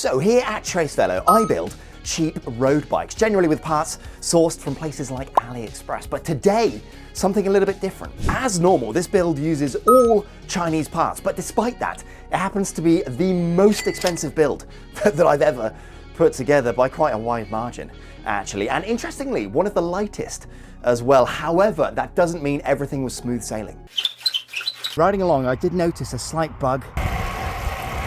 So here at Tracefellow, I build cheap road bikes, generally with parts sourced from places like AliExpress. But today, something a little bit different. As normal, this build uses all Chinese parts, but despite that, it happens to be the most expensive build that I've ever put together by quite a wide margin, actually. And interestingly, one of the lightest as well. However, that doesn't mean everything was smooth sailing. Riding along, I did notice a slight bug.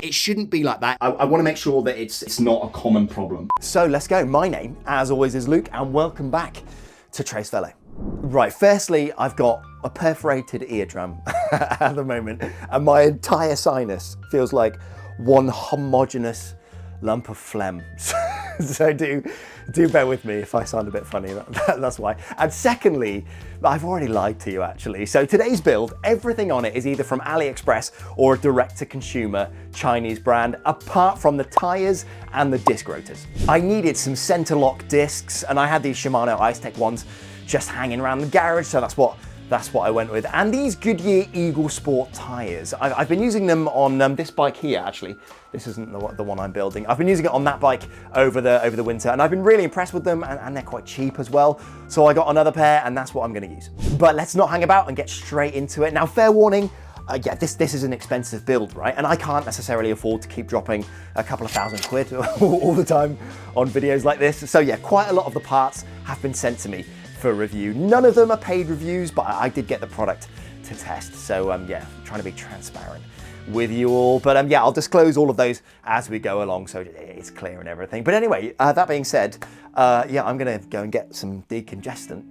It shouldn't be like that. I want to make sure that it's not a common problem. So let's go. My name, as always, is Luke, and welcome back to Tracefellow. Right, firstly, I've got a perforated eardrum at the moment, and my entire sinus feels like one homogeneous lump of phlegm. So do bear with me if I sound a bit funny, that's why. And secondly, I've already lied to you actually. So today's build, everything on it is either from AliExpress or a direct-to-consumer Chinese brand, apart from the tires and the disc rotors. I needed some center lock discs, and I had these Shimano Ice-Tech ones just hanging around the garage, so that's what I went with. And these Goodyear Eagle Sport tires, I've been using them on this bike here, actually. This isn't the one I'm building. I've been using it on that bike over the winter, and I've been really impressed with them, and they're quite cheap as well. So I got another pair, and that's what I'm gonna use. But let's not hang about and get straight into it. Now, fair warning, yeah, this is an expensive build, right? And I can't necessarily afford to keep dropping a couple of £1,000 all the time on videos like this. So yeah, quite a lot of the parts have been sent to me for review. None of them are paid reviews, but I did get the product to test. So yeah, I'm trying to be transparent with you all. But yeah, I'll disclose all of those as we go along, so it's clear and everything. But anyway, that being said, yeah, I'm gonna go and get some decongestant.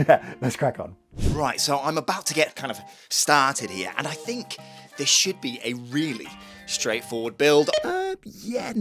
Yeah, let's crack on. Right, so I'm about to get kind of started here, and I think this should be a really straightforward build. Yeah,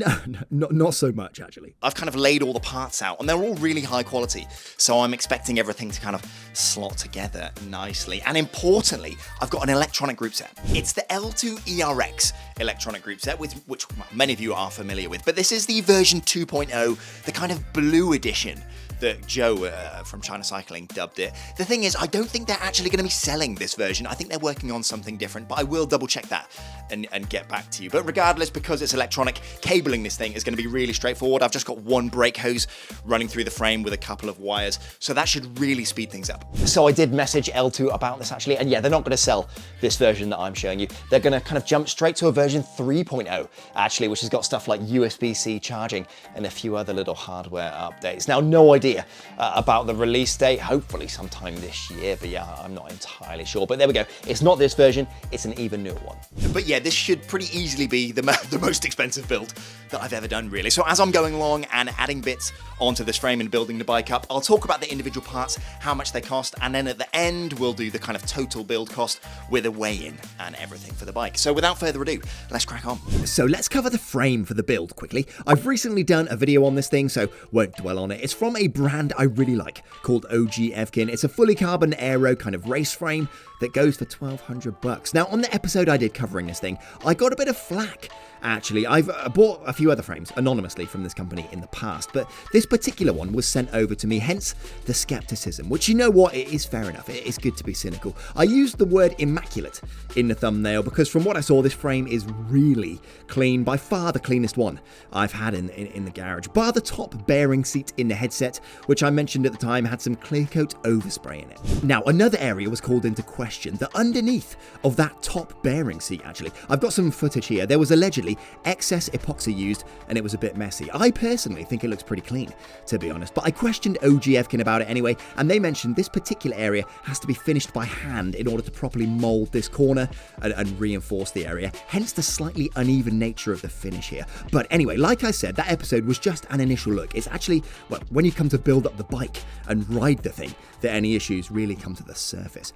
not so much actually. I've kind of laid all the parts out, and they're all really high quality, so I'm expecting everything to kind of slot together nicely. And importantly, I've got an electronic group set. It's the L-TWOO ERX electronic group set, which many of you are familiar with, but this is the version 2.0, the kind of blue edition that Joe from China Cycling dubbed it. The thing is, I don't think they're actually going to be selling this version. I think they're working on something different, but I will double check that and get back to you. But regardless, because it's electronic, cabling this thing is going to be really straightforward. I've just got one brake hose running through the frame with a couple of wires, so that should really speed things up. So I did message L-TWOO about this actually, and yeah, they're not going to sell this version that I'm showing you. They're going to kind of jump straight to a version 3.0 actually, which has got stuff like USB-C charging and a few other little hardware updates. Now, no idea about the release date, hopefully sometime this year, but yeah, I'm not entirely sure. But there we go, it's not this version, it's an even newer one. But yeah, this should pretty easily be the most expensive build that I've ever done, really. So as I'm going along and adding bits onto this frame and building the bike up, I'll talk about the individual parts, how much they cost, and then at the end, we'll do the kind of total build cost with a weigh-in and everything for the bike. So without further ado, let's crack on. So let's cover the frame for the build quickly. I've recently done a video on this thing, so won't dwell on it. It's from a brand I really like called OG-Evkin. It's a fully carbon aero kind of race frame that goes for $1,200. Now, on the episode I did covering this thing, I got a bit of flack. Actually, I've bought a few other frames anonymously from this company in the past, but this particular one was sent over to me, hence the skepticism, which, you know what, it is fair enough. It is good to be cynical. I used the word immaculate in the thumbnail because from what I saw, this frame is really clean, by far the cleanest one I've had in the garage, bar the top bearing seat in the headset, which I mentioned at the time had some clear coat overspray in it. Now, another area was called into question, the underneath of that top bearing seat, actually. I've got some footage here. There was allegedly excess epoxy used, and it was a bit messy. I personally think it looks pretty clean, to be honest, but I questioned OG-Evkin about it anyway, and they mentioned this particular area has to be finished by hand in order to properly mold this corner and reinforce the area, hence the slightly uneven nature of the finish here. But anyway, like I said, that episode was just an initial look. It's actually, well, when you come to build up the bike and ride the thing, that any issues really come to the surface.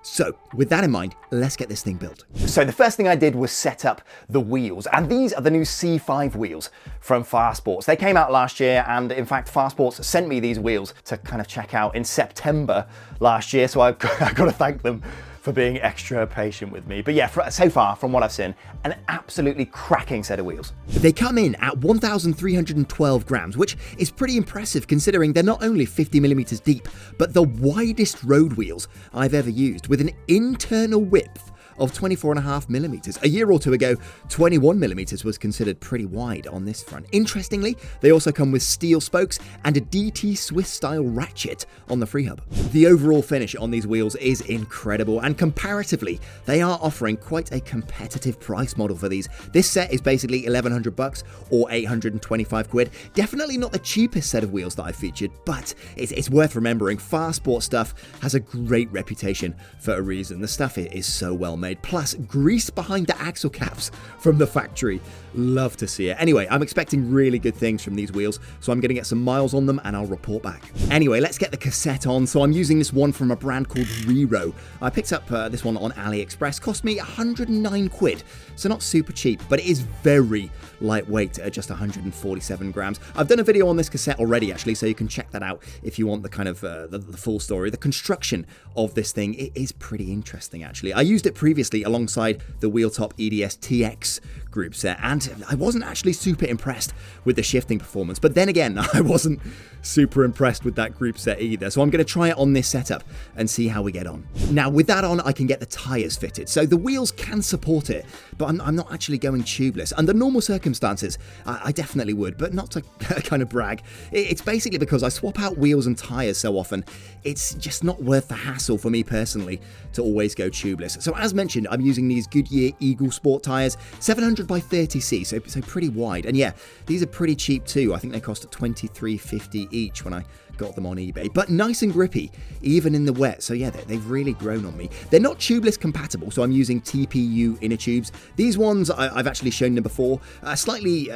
So, with that in mind, let's get this thing built. So the first thing I did was set up the wheels, and these are the new C5 wheels from Farsports. They came out last year, and in fact, Farsports sent me these wheels to kind of check out in September last year, so I've got to thank them for being extra patient with me. But yeah, so far, from what I've seen, an absolutely cracking set of wheels. They come in at 1,312 grams, which is pretty impressive considering they're not only 50mm deep, but the widest road wheels I've ever used, with an internal width of 24.5mm. A year or two ago, 21mm was considered pretty wide on this front. Interestingly, they also come with steel spokes and a DT Swiss style ratchet on the free hub. The overall finish on these wheels is incredible, and comparatively, they are offering quite a competitive price model for these. This set is basically 1,100 bucks or 825 quid. Definitely not the cheapest set of wheels that I've featured, but it's worth remembering. Farsports stuff has a great reputation for a reason. The stuff is so well made. Plus, grease behind the axle caps from the factory. Love to see it. Anyway, I'm expecting really good things from these wheels, so I'm going to get some miles on them and I'll report back. Anyway, let's get the cassette on. So I'm using this one from a brand called RIRO. I picked up this one on AliExpress. Cost me 109 quid, so not super cheap, but it is very lightweight at just 147 grams. I've done a video on this cassette already, actually, so you can check that out if you want the kind of the full story. The construction of this thing, it is pretty interesting, actually. I used it previously alongside the Wheeltop EDS TX group set, and I wasn't actually super impressed with the shifting performance, but then again, I wasn't super impressed with that group set either, so I'm going to try it on this setup and see how we get on. Now, with that on, I can get the tyres fitted, so the wheels can support it, but I'm not actually going tubeless. Under normal circumstances, I definitely would, but not to kind of brag. It's basically because I swap out wheels and tyres so often, it's just not worth the hassle for me personally to always go tubeless. So as mentioned, I'm using these Goodyear Eagle Sport tyres, 700 by 30C, so pretty wide. And yeah, these are pretty cheap too. I think they cost $23.50 each when I got them on eBay, but nice and grippy, even in the wet. So yeah, they've really grown on me. They're not tubeless compatible, so I'm using TPU inner tubes. These ones, I've actually shown them before. A slightly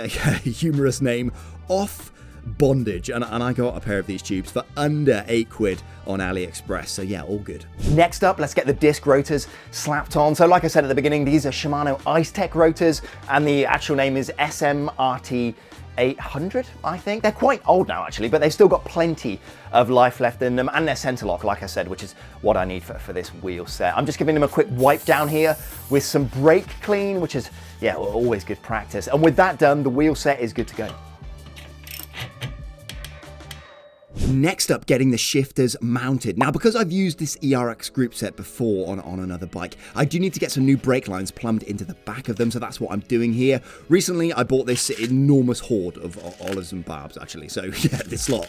humorous name, Off Bondage, and I got a pair of these tubes for under 8 quid on AliExpress, so yeah, all good. Next up, let's get the disc rotors slapped on. So like I said at the beginning, these are Shimano Ice-Tech rotors, and the actual name is SMRT 800, I think. They're quite old now, actually, but they've still got plenty of life left in them, and they're center lock, like I said, which is what I need for this wheel set. I'm just giving them a quick wipe down here with some brake clean, which is, yeah, always good practice. And with that done, the wheel set is good to go. Next up, getting the shifters mounted. Now, because I've used this ERX group set before on another bike, I do need to get some new brake lines plumbed into the back of them, so that's what I'm doing here. Recently, I bought this enormous hoard of olives and barbs, actually, so yeah, this lot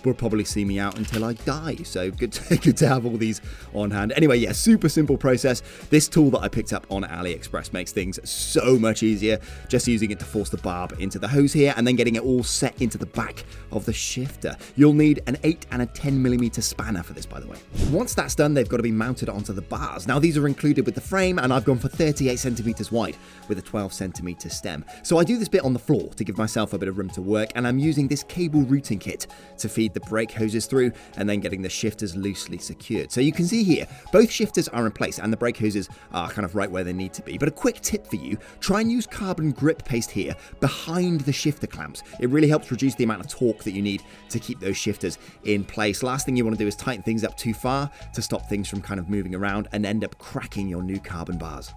will probably see me out until I die, so good to have all these on hand. Anyway, yeah, super simple process. This tool that I picked up on AliExpress makes things so much easier, just using it to force the barb into the hose here, and then getting it all set into the back of the shifter. You'll need an 8 and a 10mm spanner for this, by the way. Once that's done, they've got to be mounted onto the bars. Now, these are included with the frame, and I've gone for 38cm wide with a 12cm stem. So I do this bit on the floor to give myself a bit of room to work, and I'm using this cable routing kit to feed the brake hoses through and then getting the shifters loosely secured. So you can see here, both shifters are in place and the brake hoses are kind of right where they need to be. But a quick tip for you, try and use carbon grip paste here behind the shifter clamps. It really helps reduce the amount of torque that you need to keep those shifters in place. Last thing you want to do is tighten things up too far to stop things from kind of moving around and end up cracking your new carbon bars.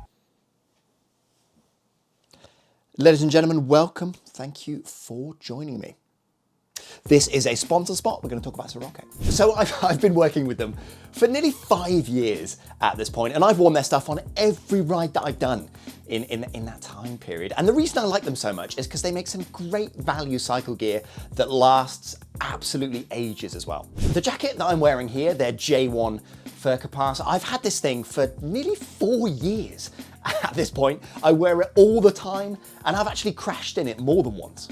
Ladies and gentlemen, welcome. Thank you for joining me. This is a sponsor spot. We're going to talk about Siroko. So I've been working with them for nearly 5 years at this point, and I've worn their stuff on every ride that I've done in that time period. And the reason I like them so much is because they make some great value cycle gear that lasts absolutely ages as well. The jacket that I'm wearing here, their J1 fur capacitor, I've had this thing for nearly 4 years. At this point, I wear it all the time, and I've actually crashed in it more than once.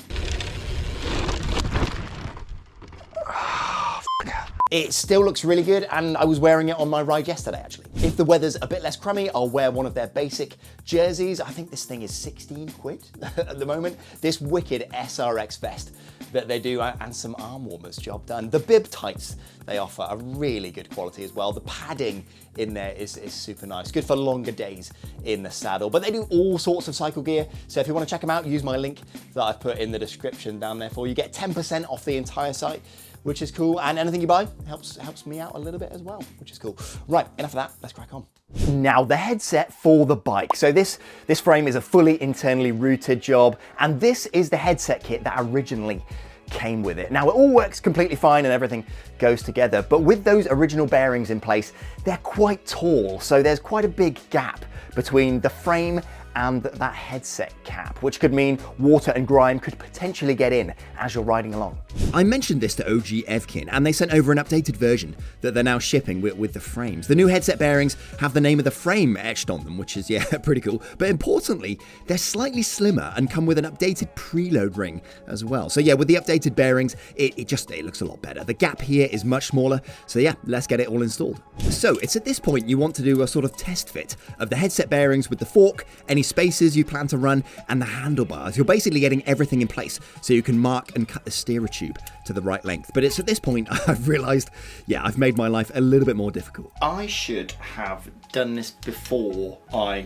It still looks really good, and I was wearing it on my ride yesterday, actually. If the weather's a bit less crummy, I'll wear one of their basic jerseys. I think this thing is 16 quid at the moment. This wicked SRX vest that they do, and some arm warmers, job done. The bib tights they offer are really good quality as well. The padding in there is super nice. Good for longer days in the saddle. But they do all sorts of cycle gear, so if you want to check them out, use my link that I've put in the description down there for you. Get 10% off the entire site, which is cool, and anything you buy helps me out a little bit as well, which is cool. Right, enough of that, let's crack on. Now, the headset for the bike. So this frame is a fully internally routed job, and this is the headset kit that originally came with it. Now, it all works completely fine and everything goes together, but with those original bearings in place, they're quite tall, so there's quite a big gap between the frame and that headset cap, which could mean water and grime could potentially get in as you're riding along. I mentioned this to OG-Evkin, and they sent over an updated version that they're now shipping with the frames. The new headset bearings have the name of the frame etched on them, which is, yeah, pretty cool. But importantly, they're slightly slimmer and come with an updated preload ring as well. So yeah, with the updated bearings, it looks a lot better. The gap here is much smaller, so yeah, let's get it all installed. So it's at this point you want to do a sort of test fit of the headset bearings with the fork, any spaces you plan to run, and the handlebars. You're basically getting everything in place so you can mark and cut the steerer tube to the right length. But it's at this point I've realized, yeah, I've made my life a little bit more difficult. I should have done this before I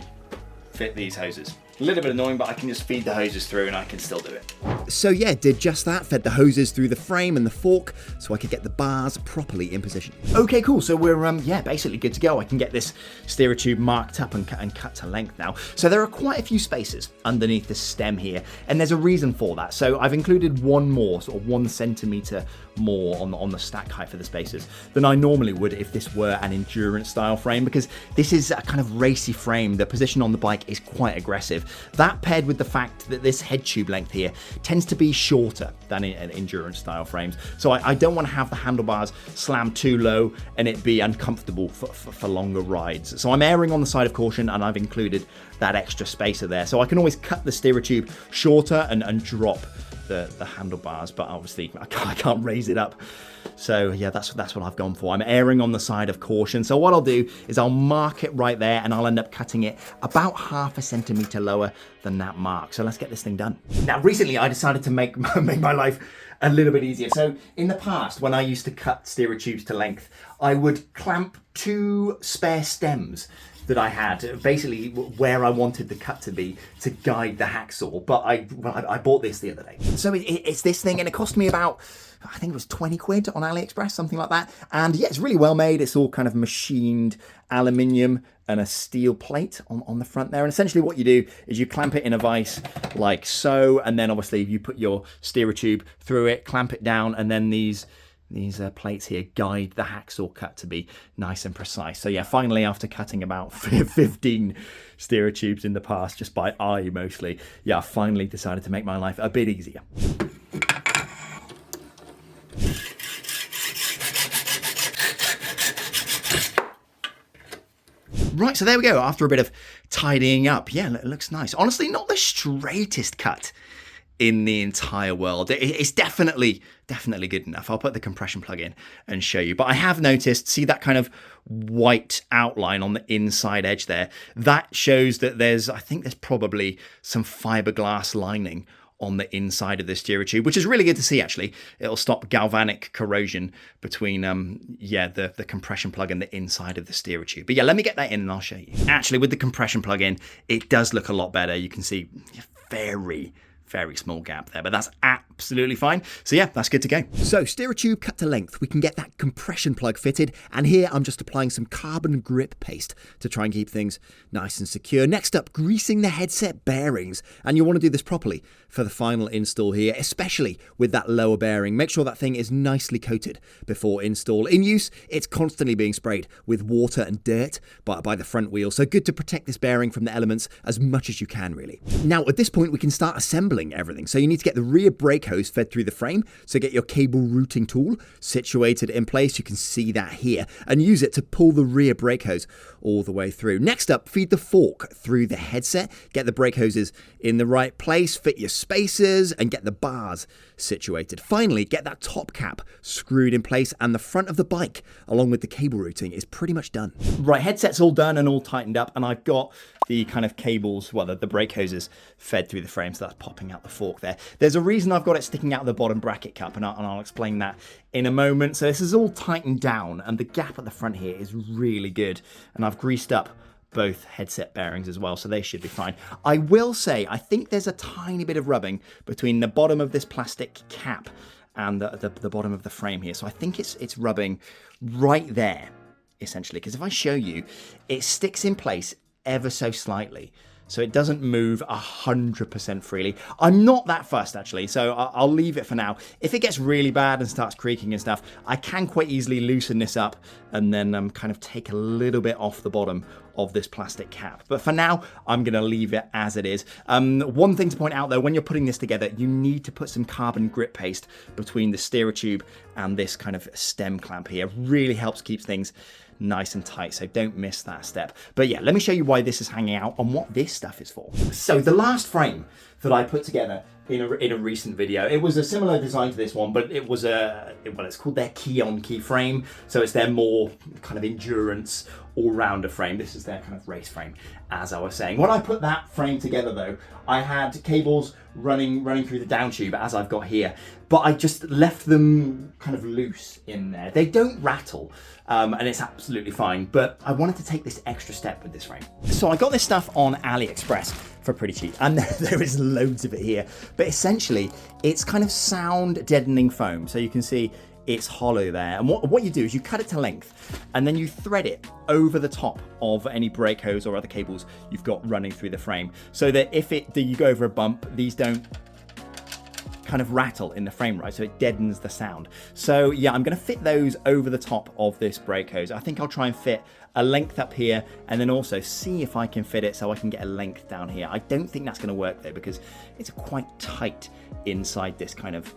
fit these hoses. A little bit annoying, but I can just feed the hoses through and I can still do it. So yeah, did just that, fed the hoses through the frame and the fork so I could get the bars properly in position. Okay, cool, so we're yeah, basically good to go. I can get this steerer tube marked up and cut to length now. So there are quite a few spaces underneath the stem here, and there's a reason for that. So I've included one more, sort of 1 centimeter more on the stack height for the spaces than I normally would if this were an endurance style frame, because this is a kind of racy frame. The position on the bike is quite aggressive. That paired with the fact that this head tube length here tends to be shorter than in endurance style frames. So I don't want to have the handlebars slammed too low and it be uncomfortable for longer rides. So I'm erring on the side of caution, and I've included that extra spacer there. So I can always cut the steerer tube shorter and drop the handlebars, but obviously I can't raise it up. So yeah, that's what I've gone for. I'm erring on the side of caution. So what I'll do is I'll mark it right there, and I'll end up cutting it about 0.5 centimeter lower than that mark. So let's get this thing done. Now, recently I decided to make my life a little bit easier. So in the past, when I used to cut steerer tubes to length, I would clamp 2 spare stems that I had, basically where I wanted the cut to be, to guide the hacksaw. But I bought this the other day. So it's this thing, and it cost me about, I think it was 20 quid on AliExpress, something like that. And yeah, it's really well made. It's all kind of machined aluminium and a steel plate on the front there. And essentially what you do is you clamp it in a vise like so, and then obviously you put your steerer tube through it, clamp it down, and then these plates here guide the hacksaw cut to be nice and precise. So yeah, finally, after cutting about 15 steerer tubes in the past, just by eye mostly, yeah, I finally decided to make my life a bit easier. Right, so there we go. After a bit of tidying up, yeah, it looks nice. Honestly, not the straightest cut in the entire world. It's definitely good enough. I'll put the compression plug in and show you. But I have noticed, see that kind of white outline on the inside edge there? That shows that I think there's probably some fiberglass lining on the inside of the steerer tube, which is really good to see, actually. It'll stop galvanic corrosion between the compression plug and the inside of the steerer tube. But yeah, let me get that in and I'll show you. Actually, with the compression plug in, it does look a lot better. You can see very small gap there, but that's absolutely fine. So yeah, that's good to go. So steerer tube cut to length, we can get that compression plug fitted, and here I'm just applying some carbon grip paste to try and keep things nice and secure. Next up, greasing the headset bearings, and you want to do this properly for the final install here, especially with that lower bearing. Make sure that thing is nicely coated before install. In use, it's constantly being sprayed with water and dirt by the front wheel, so good to protect this bearing from the elements as much as you can, really. Now, at this point, we can start assembling everything. So you need to get the rear brake hose fed through the frame. So get your cable routing tool situated in place. You can see that here, and use it to pull the rear brake hose all the way through. Next up, feed the fork through the headset. Get the brake hoses in the right place, fit your spacers, and get the bars situated. Finally, get that top cap screwed in place, and the front of the bike, along with the cable routing, is pretty much done. Right, headset's all done and all tightened up, and I've got the kind of cables, well, the brake hoses fed through the frame, so that's popping out the fork there. There's a reason I've got it sticking out of the bottom bracket cup, and I'll explain that in a moment. So this is all tightened down, and the gap at the front here is really good, and I've greased up both headset bearings as well, so they should be fine. I will say, I think there's a tiny bit of rubbing between the bottom of this plastic cap and the bottom of the frame here. So I think it's rubbing right there, essentially, because if I show you, it sticks in place ever so slightly. so it doesn't move 100% freely. I'm not that fussed actually, so I'll leave it for now. If it gets really bad and starts creaking and stuff, I can quite easily loosen this up and then kind of take a little bit off the bottom of this plastic cap. But for now, I'm going to leave it as it is. One thing to point out though, when you're putting this together, you need to put some carbon grip paste between the steerer tube and this kind of stem clamp here. Really helps keep things nice and tight, so don't miss that step. But yeah, let me show you why this is hanging out and what this stuff is for. So the last frame that I put together in a recent video, it was a similar design to this one, but it was it's called their key-on key frame, so it's their more kind of endurance all-rounder frame. This is their kind of race frame, as I was saying. When I put that frame together though, I had cables running through the down tube as I've got here, but I just left them kind of loose in there. They don't rattle, and it's absolutely fine, but I wanted to take this extra step with this frame. So I got this stuff on AliExpress for pretty cheap, and there is loads of it here, but essentially it's kind of sound deadening foam. So you can see it's hollow there, and what you do is you cut it to length and then you thread it over the top of any brake hose or other cables you've got running through the frame, so that if you go over a bump, these don't kind of rattle in the frame, right? So it deadens the sound. So yeah, I'm going to fit those over the top of this brake hose. I think I'll try and fit a length up here and then also see if I can fit it so I can get a length down here. I don't think that's going to work though, because it's quite tight inside this kind of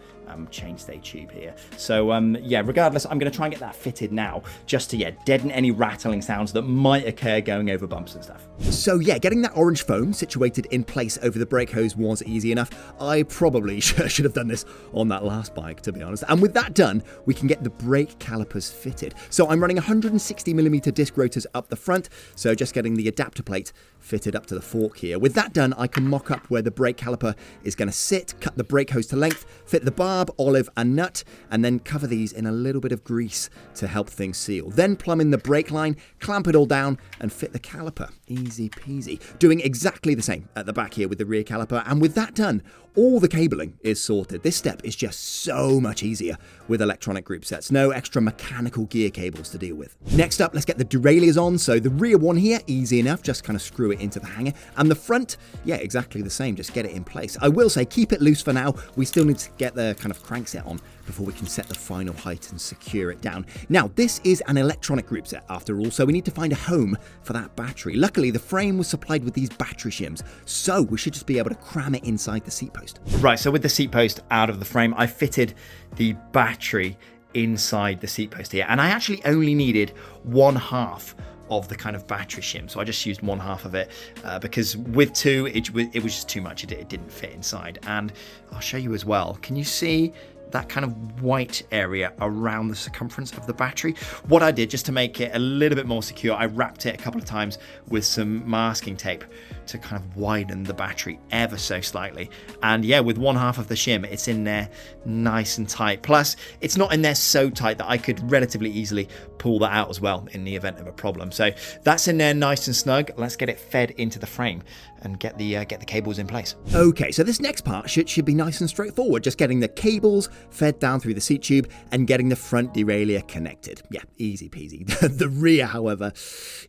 chainstay tube here. So yeah, regardless, I'm going to try and get that fitted now, just to deaden any rattling sounds that might occur going over bumps and stuff. So yeah, getting that orange foam situated in place over the brake hose was easy enough. I probably should have done this on that last bike, to be honest. And with that done, we can get the brake calipers fitted. So I'm running 160mm disc rotors up the front, so just getting the adapter plate fitted up to the fork here. With that done, I can mock up where the brake caliper is going to sit, cut the brake hose to length, fit the barb, olive and nut, and then cover these in a little bit of grease to help things seal. Then plumb in the brake line, clamp it all down, and fit the caliper. Easy peasy. Doing exactly the same at the back here with the rear caliper, and with that done, all the cabling is sorted. This step is just so much easier with electronic group sets. No extra mechanical gear cables to deal with. Next up, let's get the derailleurs on. So the rear one here, easy enough, just kind of screw it into the hanger. And the front, yeah, exactly the same, just get it in place. I will say, keep it loose for now. We still need to get the kind of crankset on before we can set the final height and secure it down. Now, this is an electronic group set after all, so we need to find a home for that battery. Luckily, the frame was supplied with these battery shims, so we should just be able to cram it inside the seat post. Right, so with the seat post out of the frame, I fitted the battery inside the seat post here, and I actually only needed 1/2 of the kind of battery shim, so I just used 1/2 of it because with two it was just too much. It didn't fit inside. And I'll show you as well. Can you see that kind of white area around the circumference of the battery? What I did, just to make it a little bit more secure, I wrapped it a couple of times with some masking tape to kind of widen the battery ever so slightly. And yeah, with 1/2 of the shim, it's in there nice and tight. Plus, it's not in there so tight that I could relatively easily pull that out as well in the event of a problem. So that's in there nice and snug. Let's get it fed into the frame and get the cables in place. Okay, so this next part should be nice and straightforward. Just getting the cables fed down through the seat tube and getting the front derailleur connected. Yeah, easy peasy. The rear, however,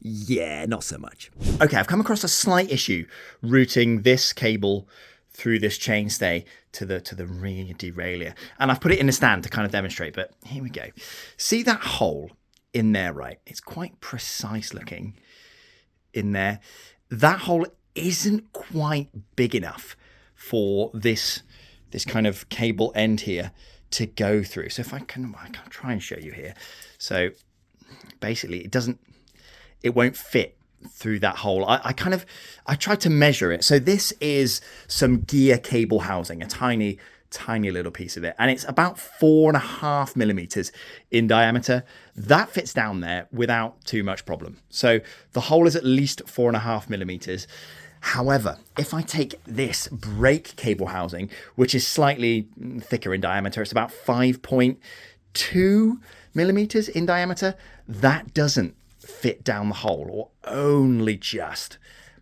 yeah, not so much. Okay, I've come across a slight issue routing this cable through this chainstay to the rear derailleur, and I've put it in a stand to kind of demonstrate, but here we go. See that hole in there, right? It's quite precise looking in there. That hole isn't quite big enough for this kind of cable end here to go through. So if I can try and show you here. So basically it won't fit through that hole. I tried to measure it. So this is some gear cable housing, a tiny little piece of it, and it's about 4.5mm in diameter. That fits down there without too much problem. So the hole is at least 4.5mm. However, if I take this brake cable housing, which is slightly thicker in diameter, it's about 5.2mm in diameter, that doesn't fit down the hole, or only just.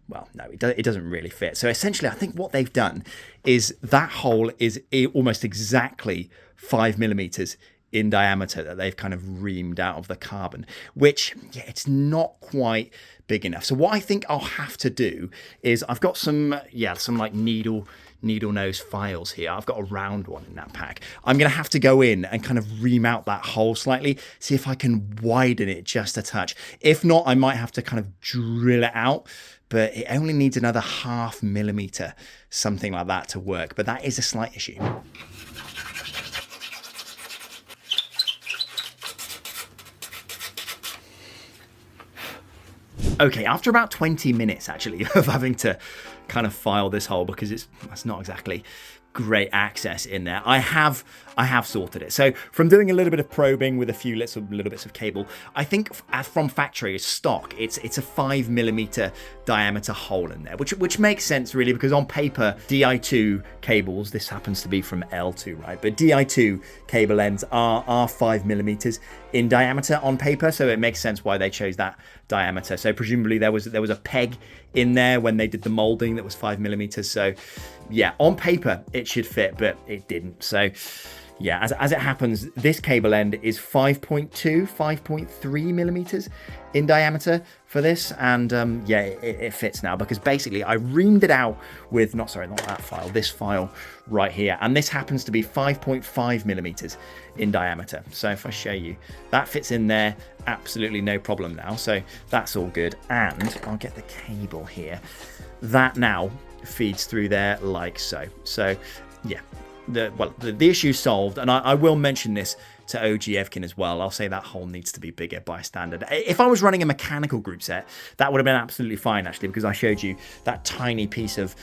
Well, no, it doesn't really fit. So essentially, I think what they've done is that hole is almost exactly 5mm in diameter that they've kind of reamed out of the carbon, which, yeah, it's not quite big enough. So what I think I'll have to do is I've got some like needle nose files here. I've got a round one in that pack. I'm going to have to go in and kind of remount that hole slightly, see if I can widen it just a touch. If not, I might have to kind of drill it out, but it only needs another 0.5 millimeter, something like that to work. But that is a slight issue. Okay, after about 20 minutes actually of having to kind of file this hole, because that's not exactly great access in there, I have sorted it. So from doing a little bit of probing with a few little bits of cable, I think from factory stock, it's a 5 millimeter diameter hole in there, which makes sense really, because on paper Di2 cables, this happens to be from L-TWOO, right? But Di2 cable ends are 5 millimeters in diameter on paper, so it makes sense why they chose that diameter. So presumably there was a peg in there when they did the molding that was 5 millimeters. So yeah, on paper it should fit, but it didn't. So yeah, as it happens, this cable end is 5.3 millimeters in diameter for this, and yeah, it fits now, because basically I reamed it out with not that file, this file right here, and this happens to be 5.5 millimeters in diameter. So if I show you, that fits in there absolutely no problem now. So that's all good, and I'll get the cable here. That now feeds through there like so. So yeah, the issue's solved, and I will mention this to OG-Evkin as well. I'll say that hole needs to be bigger by standard. If I was running a mechanical group set, that would have been absolutely fine actually, because I showed you that tiny piece of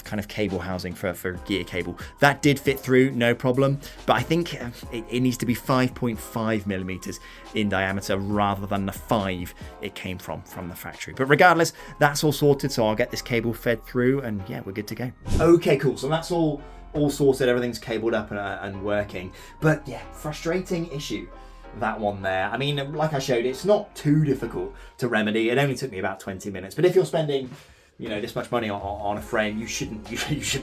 kind of cable housing for gear cable. That did fit through, no problem. But I think it needs to be 5.5 millimeters in diameter rather than the 5 it came from the factory. But regardless, that's all sorted, so I'll get this cable fed through, and yeah, we're good to go. Okay, cool. So that's all sorted, everything's cabled up and working. But yeah, frustrating issue, that one there. I mean, like I showed, it's not too difficult to remedy. It only took me about 20 minutes. But if you're spending, you know, this much money on a frame, you shouldn't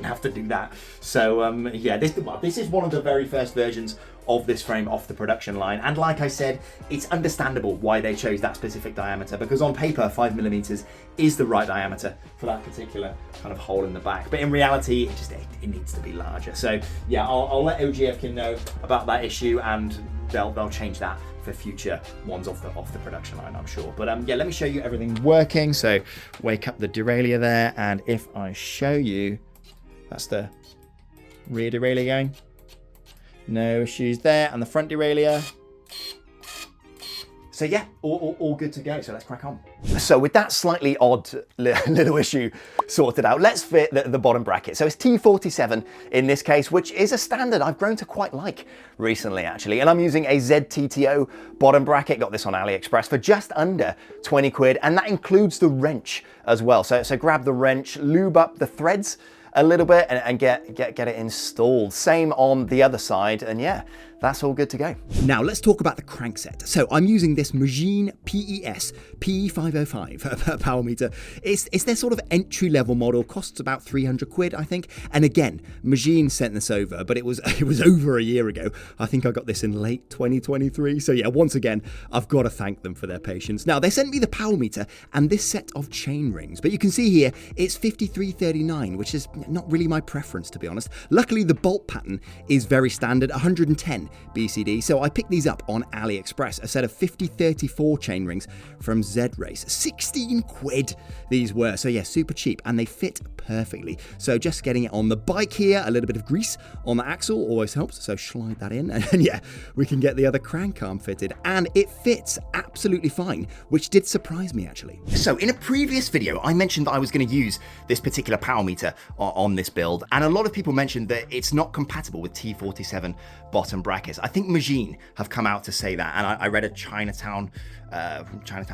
have to do that. So yeah, this is one of the very first versions of this frame off the production line, and like I said, it's understandable why they chose that specific diameter, because on paper 5 millimeters is the right diameter for that particular kind of hole in the back, but in reality it needs to be larger. So yeah, I'll let OG-Evkin know about that issue, and they'll change that for future ones off the production line, I'm sure. But yeah, let me show you everything working. So wake up the derailleur there, and if I show you, that's the rear derailleur going. No issues there, and the front derailleur. So yeah, all good to go. So let's crack on. So with that slightly odd little issue sorted out, let's fit the bottom bracket. So it's T47 in this case, which is a standard I've grown to quite like recently actually. And I'm using a ZTTO bottom bracket. Got this on AliExpress for just under 20 quid. And that includes the wrench as well. So grab the wrench, lube up the threads a little bit, and get it installed. Same on the other side, and yeah, that's all good to go. Now let's talk about the crankset. So I'm using this Magene PES P505 power meter. It's their sort of entry level model, costs about 300 quid, I think. And again, Magene sent this over, but it was over a year ago. I think I got this in late 2023. So yeah, once again, I've got to thank them for their patience. Now they sent me the power meter and this set of chain rings, but you can see here it's 5339, which is not really my preference, to be honest. Luckily the bolt pattern is very standard, 110 BCD, so I picked these up on AliExpress, a set of 5034 chain rings from Z-Race. 16 quid these were, so yeah, super cheap, and they fit perfectly. So just getting it on the bike here, a little bit of grease on the axle always helps, so slide that in, and yeah, we can get the other crank arm fitted, and it fits absolutely fine, which did surprise me actually. So in a previous video, I mentioned that I was going to use this particular power meter on this build, and a lot of people mentioned that it's not compatible with T47 bottom brackets. I think Magene have come out to say that, and I read a Chinatown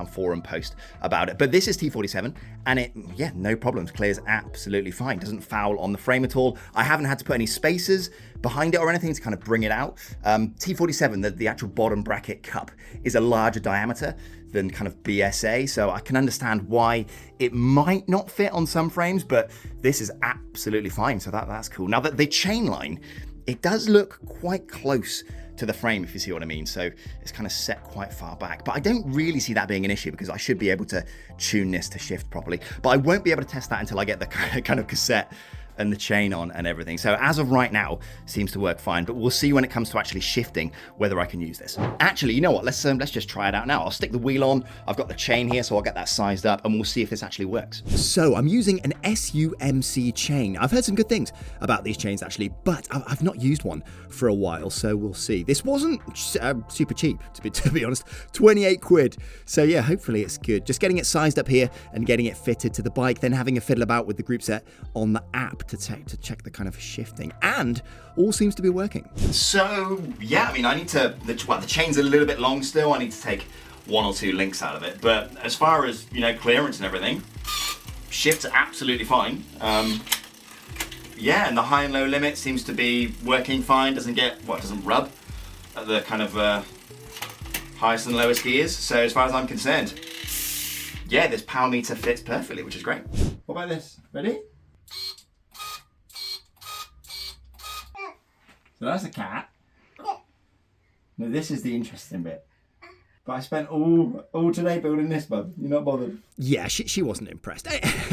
forum post about it. But this is T47, and it, yeah, no problems, clears absolutely fine, doesn't foul on the frame at all. I haven't had to put any spacers behind it or anything to kind of bring it out. T47, the actual bottom bracket cup, is a larger diameter than kind of BSA, so I can understand why it might not fit on some frames, but this is absolutely fine, so that's cool. Now that the chain line, it does look quite close to the frame, if you see what I mean. So it's kind of set quite far back, but I don't really see that being an issue because I should be able to tune this to shift properly, but I won't be able to test that until I get the kind of cassette and the chain on and everything. So as of right now, seems to work fine, but we'll see when it comes to actually shifting whether I can use this. Actually, you know what? Let's just try it out now. I'll stick the wheel on. I've got the chain here, so I'll get that sized up and we'll see if this actually works. So I'm using an SUMC chain. I've heard some good things about these chains actually, but I've not used one for a while, so we'll see. This wasn't super cheap, to be honest, 28 quid. So yeah, hopefully it's good. Just getting it sized up here and getting it fitted to the bike, then having a fiddle about with the Groupset on the app to check the kind of shifting, and all seems to be working. So yeah, I mean, I need to, the chain's a little bit long still. I need to take 1 or 2 links out of it, but as far as, you know, clearance and everything, shifts absolutely fine. Yeah, and the high and low limit seems to be working fine. Doesn't rub at the kind of highest and lowest gears. So as far as I'm concerned, yeah, this power meter fits perfectly, which is great. What about this? Ready? So that's a cat. Now this is the interesting bit. But I spent all today building this, bud. You're not bothered? Yeah, she wasn't impressed.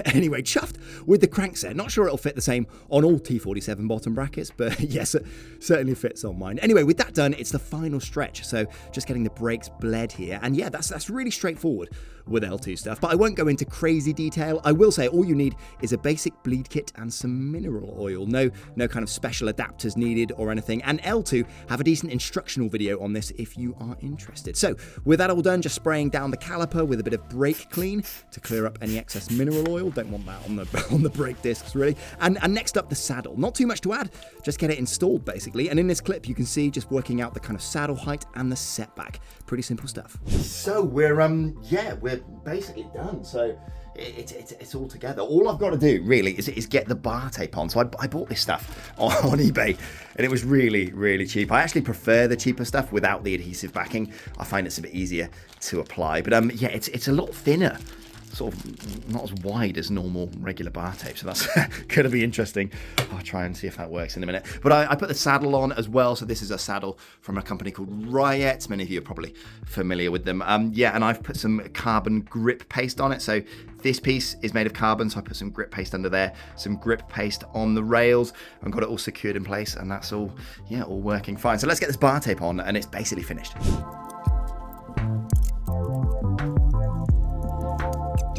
Anyway, chuffed with the crankset. Not sure it'll fit the same on all T47 bottom brackets, but yes, it certainly fits on mine. Anyway, with that done, it's the final stretch. So just getting the brakes bled here. And yeah, that's really straightforward with L-TWOO stuff, but I won't go into crazy detail. I will say all you need is a basic bleed kit and some mineral oil. No kind of special adapters needed or anything. And L-TWOO have a decent instructional video on this if you are interested. So with that all done, just spraying down the caliper with a bit of brake clean to clear up any excess mineral oil. Don't want that on the brake discs really. And next up, the saddle. Not too much to add, just get it installed basically. And in this clip you can see just working out the kind of saddle height and the setback. Pretty simple stuff. So we're basically done. So it's all together. All I've got to do really is get the bar tape on. So I bought this stuff on eBay and it was really cheap. I actually prefer the cheaper stuff without the adhesive backing. I find it's a bit easier to apply, but yeah, it's a lot thinner, sort of not as wide as normal regular bar tape, so that's gonna be interesting. I'll try and see if that works in a minute. But I put the saddle on as well. So this is a saddle from a company called RYET. Many of you are probably familiar with them. Yeah, and I've put some carbon grip paste on it. So this piece is made of carbon, so I put some grip paste under there, some grip paste on the rails, and got it all secured in place, and that's all working fine. So let's get this bar tape on, and it's basically finished.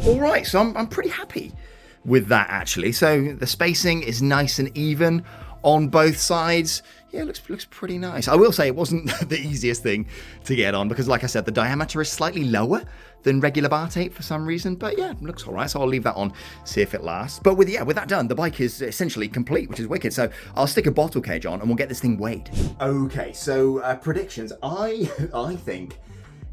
All right, so I'm pretty happy with that actually. So the spacing is nice and even on both sides. Yeah, it looks pretty nice. I will say it wasn't the easiest thing to get on because, like I said, the diameter is slightly lower than regular bar tape for some reason. But yeah, it looks all right. So I'll leave that on, see if it lasts. But with that done, the bike is essentially complete, which is wicked. So I'll stick a bottle cage on and we'll get this thing weighed. Okay, so predictions. I think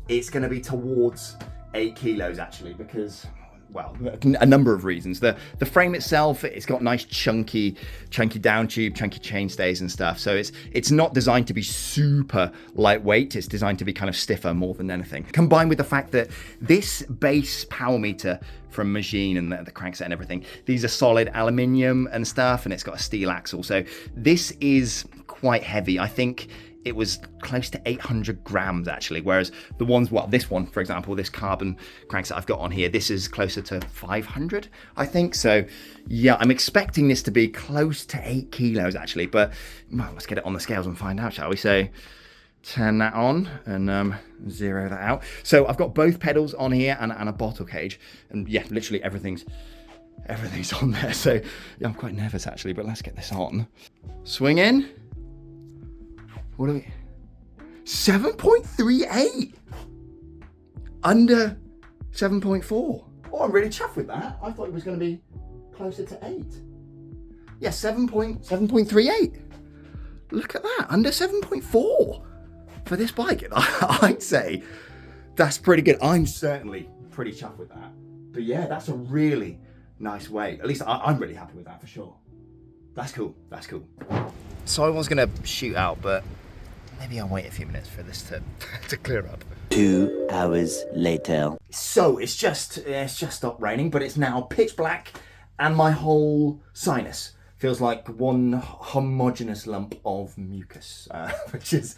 it's going to be towards 8 kilos actually, because, well, a number of reasons. The frame itself, it's got nice chunky down tube, chunky chainstays and stuff. So it's not designed to be super lightweight. It's designed to be kind of stiffer more than anything. Combined with the fact that this base power meter from Magene and the crankset and everything, these are solid aluminium and stuff, and it's got a steel axle. So this is quite heavy. I think it was close to 800 grams actually, whereas the ones, well, this one, for example, this carbon crankset I've got on here, this is closer to 500, I think. So yeah, I'm expecting this to be close to 8 kilos actually, but well, let's get it on the scales and find out, shall we? So turn that on and zero that out. So I've got both pedals on here and a bottle cage, and yeah, literally everything's on there. So yeah, I'm quite nervous actually, but let's get this on. Swing in. What are we? 7.38 under 7.4. Oh, I'm really chuffed with that. I thought it was going to be closer to 8. Yeah, 7.38. Look at that, under 7.4 for this bike. I'd say that's pretty good. I'm certainly pretty chuffed with that. But yeah, that's a really nice weight. At least I'm really happy with that for sure. That's cool. That's cool. So I was going to shoot out, but maybe I'll wait a few minutes for this to clear up. 2 hours later. So it's just stopped raining, but it's now pitch black, and my whole sinus feels like one homogeneous lump of mucus, which is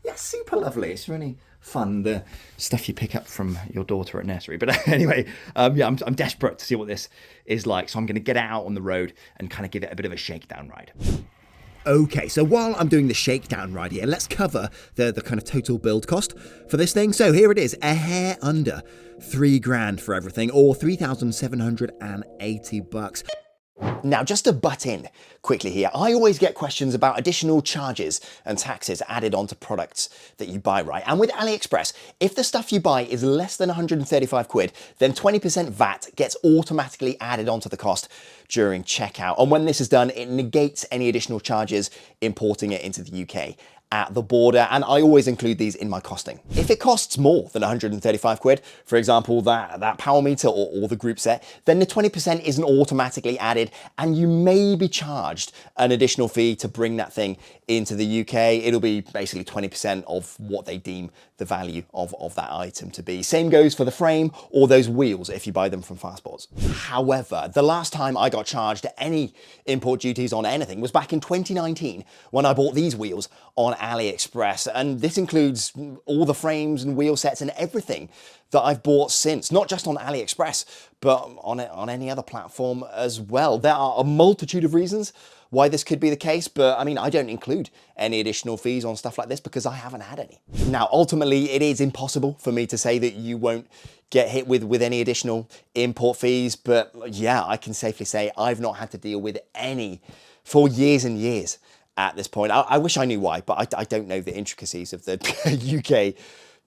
yeah, super lovely. It's really fun, the stuff you pick up from your daughter at nursery. But anyway, yeah, I'm desperate to see what this is like. So I'm going to get it out on the road and kind of give it a bit of a shakedown ride. Okay, so while I'm doing the shakedown ride here, let's cover the kind of total build cost for this thing. So here it is, a hair under $3,000 for everything, or $3,780. Now, just to butt in quickly here, I always get questions about additional charges and taxes added onto products that you buy, right? And with AliExpress, if the stuff you buy is less than 135 quid, then 20% VAT gets automatically added onto the cost during checkout. And when this is done, it negates any additional charges importing it into the UK at the border, and I always include these in my costing. If it costs more than 135 quid, for example, that power meter or the group set, then the 20% isn't automatically added, and you may be charged an additional fee to bring that thing into the UK. It'll be basically 20% of what they deem the value of that item to be. Same goes for the frame or those wheels if you buy them from Farsports. However, the last time I got charged any import duties on anything was back in 2019 when I bought these wheels on AliExpress, and this includes all the frames and wheel sets and everything that I've bought since, not just on AliExpress, but on any other platform as well. There are a multitude of reasons why this could be the case, but I mean, I don't include any additional fees on stuff like this because I haven't had any. Now, ultimately, it is impossible for me to say that you won't get hit with any additional import fees, but yeah, I can safely say I've not had to deal with any for years and years at this point. I wish I knew why, but I don't know the intricacies of the UK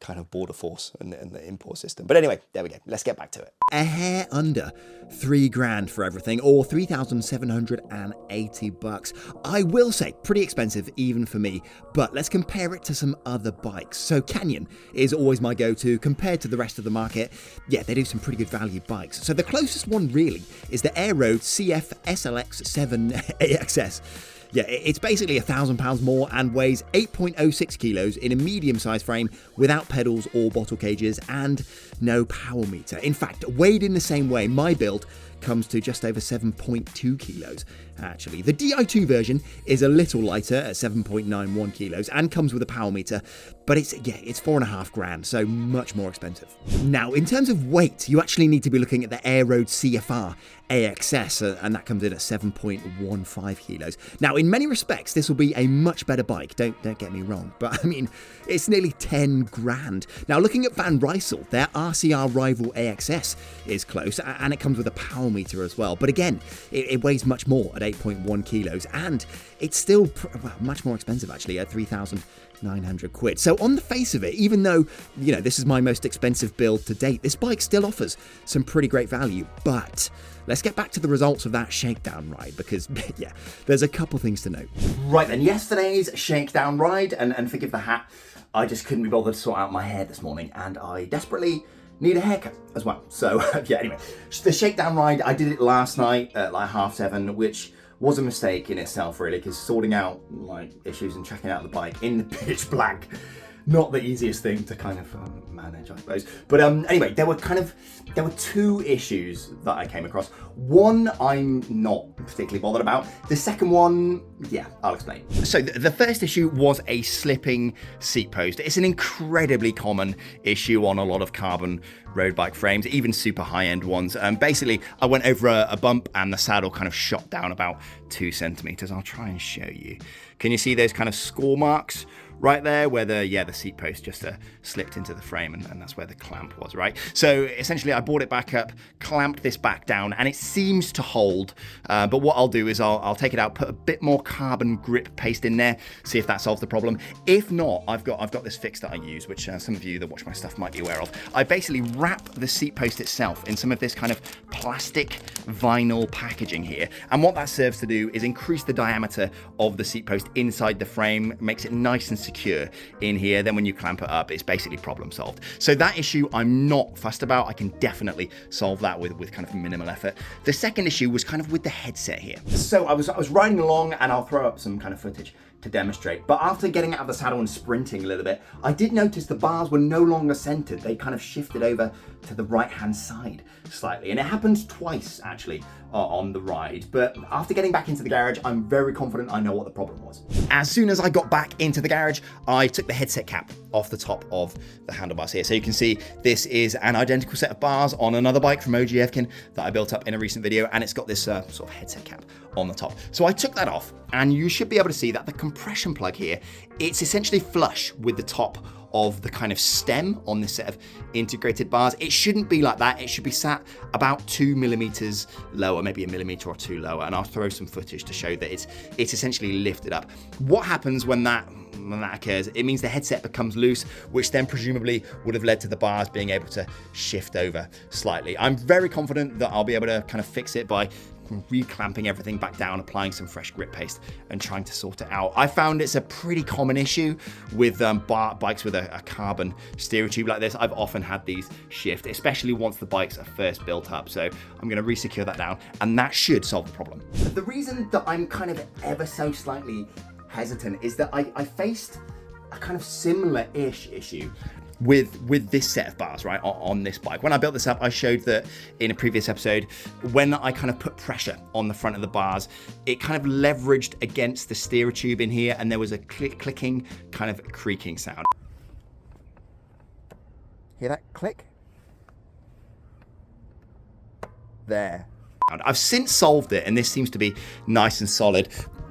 kind of border force and the import system. But anyway, there we go. Let's get back to it. A hair under $3,000 for everything, or $3,780. I will say, pretty expensive even for me, but let's compare it to some other bikes. So Canyon is always my go-to compared to the rest of the market. Yeah, they do some pretty good value bikes. So the closest one really is the Aero CF SLX 7 AXS. Yeah, it's basically £1,000 more and weighs 8.06 kilos in a medium-sized frame without pedals or bottle cages and no power meter. In fact, weighed in the same way, my build comes to just over 7.2 kilos, actually. The Di2 version is a little lighter at 7.91 kilos and comes with a power meter, but it's $4,500, so much more expensive. Now, in terms of weight, you actually need to be looking at the Aero CFR AXS, and that comes in at 7.15 kilos. Now, in many respects, this will be a much better bike, don't get me wrong, but I mean, it's nearly 10 grand. Now, looking at Van Rysel, their RCR rival AXS is close, and it comes with a power meter as well, but again, it weighs much more at 8.1 kilos, and it's still much more expensive actually at 3,900 quid. So on the face of it, even though, you know, this is my most expensive build to date, this bike still offers some pretty great value. But let's get back to the results of that shakedown ride, because yeah, there's a couple things to note. Right then, yesterday's shakedown ride, and forgive the hat, I just couldn't be bothered to sort out my hair this morning, and I desperately need a haircut as well. So yeah, anyway, the shakedown ride, I did it last night at like 7:30, which was a mistake in itself really, because sorting out like issues and checking out the bike in the pitch black, not the easiest thing to kind of manage, I suppose. But anyway, there were two issues that I came across. One I'm not particularly bothered about. The second one, yeah, I'll explain. So the first issue was a slipping seat post. It's an incredibly common issue on a lot of carbon road bike frames, even super high-end ones. Basically, I went over a bump and the saddle kind of shot down about 2 centimeters. I'll try and show you. Can you see those kind of score marks right there where the seat post just slipped into the frame, and that's where the clamp was, right? So essentially I brought it back up, clamped this back down, and it seems to hold, but what I'll do is I'll take it out, put a bit more carbon grip paste in there, see if that solves the problem. If not, I've got this fix that I use, which some of you that watch my stuff might be aware of. I basically wrap the seat post itself in some of this kind of plastic vinyl packaging here, and what that serves to do is increase the diameter of the seat post inside the frame, makes it nice and secure in here. Then when you clamp it up, it's basically problem solved. So that issue I'm not fussed about. I can definitely solve that with kind of minimal effort. The second issue was kind of with the headset here. So I was riding along, and I'll throw up some kind of footage to demonstrate. But after getting out of the saddle and sprinting a little bit, I did notice the bars were no longer centered. They kind of shifted over to the right-hand side slightly. And it happened twice, actually, on the ride. But after getting back into the garage, I'm very confident I know what the problem was. As soon as I got back into the garage, I took the headset cap off the top of the handlebars here. So you can see this is an identical set of bars on another bike from OG-Evkin that I built up in a recent video, and it's got this sort of headset cap on the top. So I took that off, and you should be able to see that the compression plug here, it's essentially flush with the top of the kind of stem on this set of integrated bars. It shouldn't be like that. It should be sat about 2 millimeters lower, maybe a millimeter or two lower. And I'll throw some footage to show that it's essentially lifted up. What happens when that occurs? It means the headset becomes loose, which then presumably would have led to the bars being able to shift over slightly. I'm very confident that I'll be able to kind of fix it by reclamping everything back down, applying some fresh grip paste and trying to sort it out. I found it's a pretty common issue with bikes with a carbon steering tube like this. I've often had these shift, especially once the bikes are first built up. So I'm going to resecure that down, and that should solve the problem. The reason that I'm kind of ever so slightly hesitant is that I faced a kind of similar-ish issue with this set of bars, right, on this bike. When I built this up, I showed that in a previous episode, when I kind of put pressure on the front of the bars, it kind of leveraged against the steerer tube in here, and there was a clicking, kind of creaking sound. Hear that click? There. I've since solved it, and this seems to be nice and solid,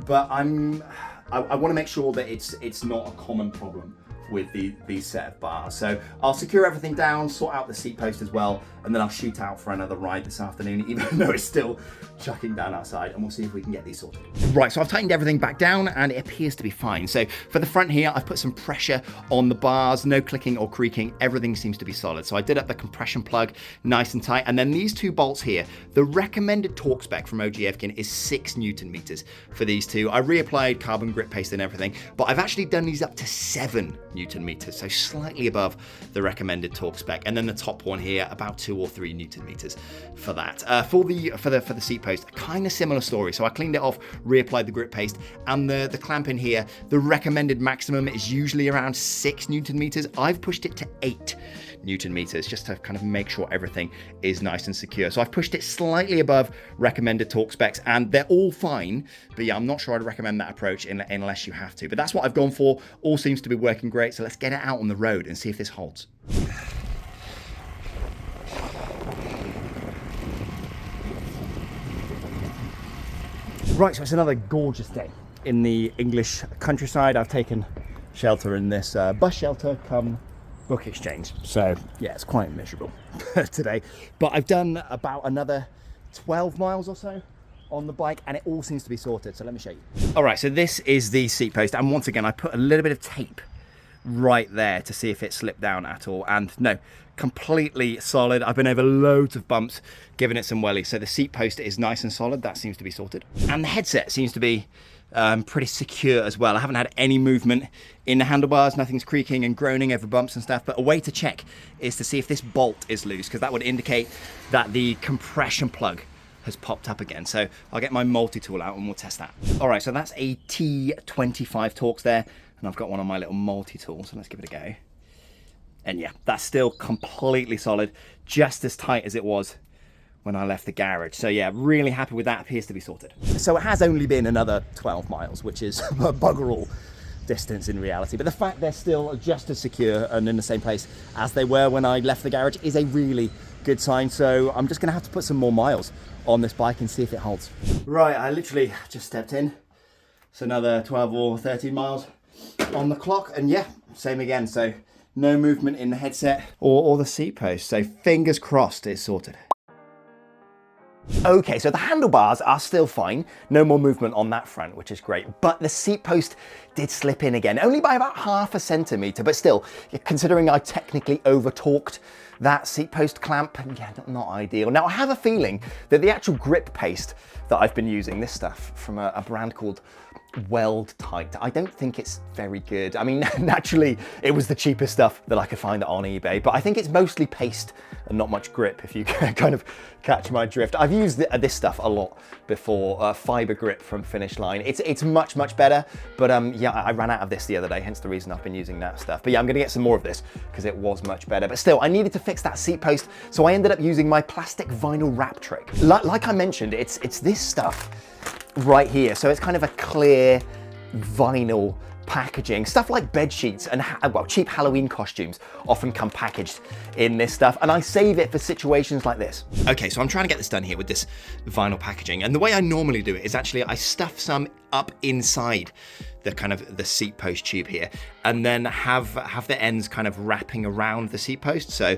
but I want to make sure that it's not a common problem with these set of bars. So I'll secure everything down, sort out the seat post as well, and then I'll shoot out for another ride this afternoon, even though it's still chucking down outside, and we'll see if we can get these sorted. Right, so I've tightened everything back down, and it appears to be fine. So for the front here, I've put some pressure on the bars, no clicking or creaking, everything seems to be solid. So I did up the compression plug nice and tight, and then these two bolts here, the recommended torque spec from OG-Evkin is 6 Newton meters for these two. I reapplied carbon grip paste and everything, but I've actually done these up to 7 Newton meters, so slightly above the recommended torque spec. And then the top one here, about 2 or 3 Newton meters for that. For the seat post, kind of similar story. So I cleaned it off, reapplied the grip paste, and the clamp in here, the recommended maximum is usually around 6 Newton meters. I've pushed it to 8 Newton meters just to kind of make sure everything is nice and secure. So I've pushed it slightly above recommended torque specs, and they're all fine, but yeah, I'm not sure I'd recommend that approach unless you have to. But that's what I've gone for. All seems to be working great, so let's get it out on the road and see if this holds. Right, so it's another gorgeous day in the English countryside. I've taken shelter in this bus shelter come book exchange. So yeah, it's quite miserable today. But I've done about another 12 miles or so on the bike, and it all seems to be sorted. So let me show you. All right, so this is the seat post. And once again, I put a little bit of tape right there to see if it slipped down at all. And no, completely solid. I've been over loads of bumps, giving it some wellies. So the seat post is nice and solid. That seems to be sorted. And the headset seems to be pretty secure as well. I haven't had any movement in the handlebars. Nothing's creaking and groaning over bumps and stuff. But a way to check is to see if this bolt is loose, because that would indicate that the compression plug has popped up again. So I'll get my multi-tool out and we'll test that. All right, so that's a T25 Torx there, and I've got one on my little multi-tool, so let's give it a go. And yeah, that's still completely solid, just as tight as it was when I left the garage. So yeah, really happy with that. Appears to be sorted. So it has only been another 12 miles, which is a bugger all distance in reality. But the fact they're still just as secure and in the same place as they were when I left the garage is a really good sign. So I'm just gonna have to put some more miles on this bike and see if it holds. Right, I literally just stepped in. So another 12 or 13 miles on the clock, and yeah, same again. So no movement in the headset or the seat post. So fingers crossed it's sorted. Okay, so the handlebars are still fine. No more movement on that front, which is great. But the seat post did slip in again, only by about 0.5 centimeter, but still, considering I technically over-torqued that seat post clamp, yeah, not ideal. Now, I have a feeling that the actual grip paste that I've been using, this stuff from a brand called Weld Tight, I don't think it's very good. I mean, naturally, it was the cheapest stuff that I could find on eBay, but I think it's mostly paste and not much grip, if you kind of catch my drift. I've used this stuff a lot before, Fiber Grip from Finish Line. It's much, much better, but yeah, I ran out of this the other day, hence the reason I've been using that stuff. But yeah, I'm gonna get some more of this because it was much better. But still, I needed to fix that seat post, so I ended up using my plastic vinyl wrap trick. Like I mentioned, it's this stuff right here. So it's kind of a clear vinyl packaging. Stuff like bed sheets and well, cheap Halloween costumes often come packaged in this stuff, and I save it for situations like this. Okay, so I'm trying to get this done here with this vinyl packaging, and the way I normally do it is actually I stuff some up inside the kind of the seat post tube here, and then have the ends kind of wrapping around the seat post, so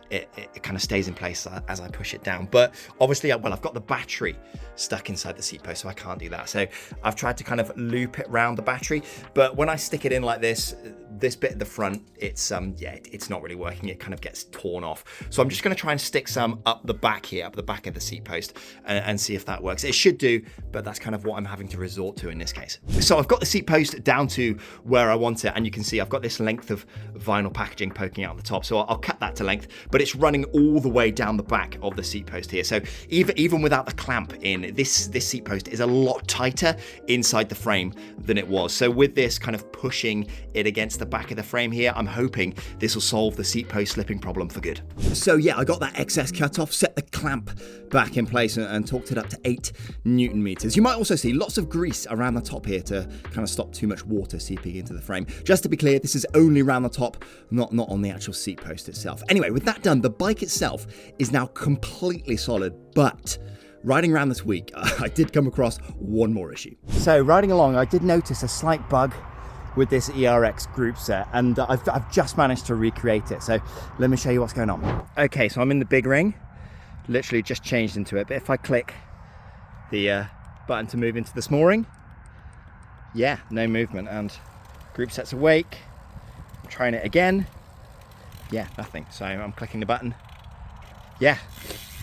it kind of stays in place as I push it down. But obviously, well, I've got the battery stuck inside the seat post, so I can't do that. So I've tried to kind of loop it around the battery, but when I stick it in like this bit at the front, it's yeah, it's not really working. It kind of gets torn off. So I'm just going to try and stick some up the back here, up the back of the seat post, and see if that works. It should do, but that's kind of what I'm having to resort to in this case. So I've got the seat post down to where I want it, and you can see I've got this length of vinyl packaging poking out the top. So I'll cut that to length, but it's running all the way down the back of the seat post here. So even without the clamp in, this seat post is a lot tighter inside the frame than it was. So with this kind of pushing it against the back of the frame here, I'm hoping this will solve the seat post slipping problem for good. So yeah, I got that excess cut off, set the clamp back in place and torqued it up to 8 Newton meters. You might also see lots of grease around the top here to kind of stop too much water seeping into the frame. Just to be clear, this is only around the top, not on the actual seat post itself. Anyway, with that done, the bike itself is now completely solid, but riding around this week, I did come across one more issue. So riding along, I did notice a slight bug with this ERX Groupset, and I've just managed to recreate it. So let me show you what's going on. Okay, so I'm in the big ring, literally just changed into it. But if I click the button to move into the small ring, yeah, no movement, and Groupset's awake. I'm trying it again. Yeah, nothing. So I'm clicking the button. Yeah,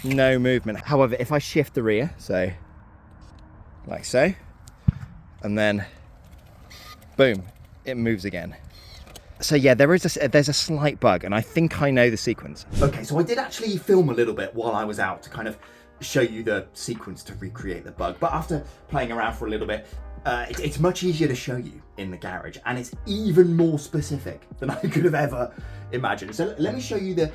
no movement. However, if I shift the rear, so like so, and then boom, it moves again. So yeah, there's a slight bug, and I think I know the sequence. Okay, so I did actually film a little bit while I was out to kind of show you the sequence to recreate the bug, but after playing around for a little bit, it's much easier to show you in the garage, and it's even more specific than I could have ever imagined. So let me show you the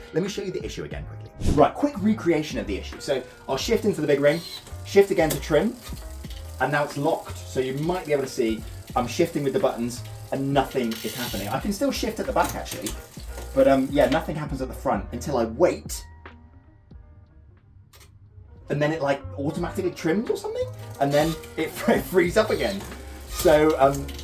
issue again quickly. Right, quick recreation of the issue. So I'll shift into the big ring, shift again to trim, and now it's locked. So you might be able to see I'm shifting with the buttons and nothing is happening. I can still shift at the back actually, but yeah, nothing happens at the front until I wait. And then it like automatically trims or something, and then it frees up again. So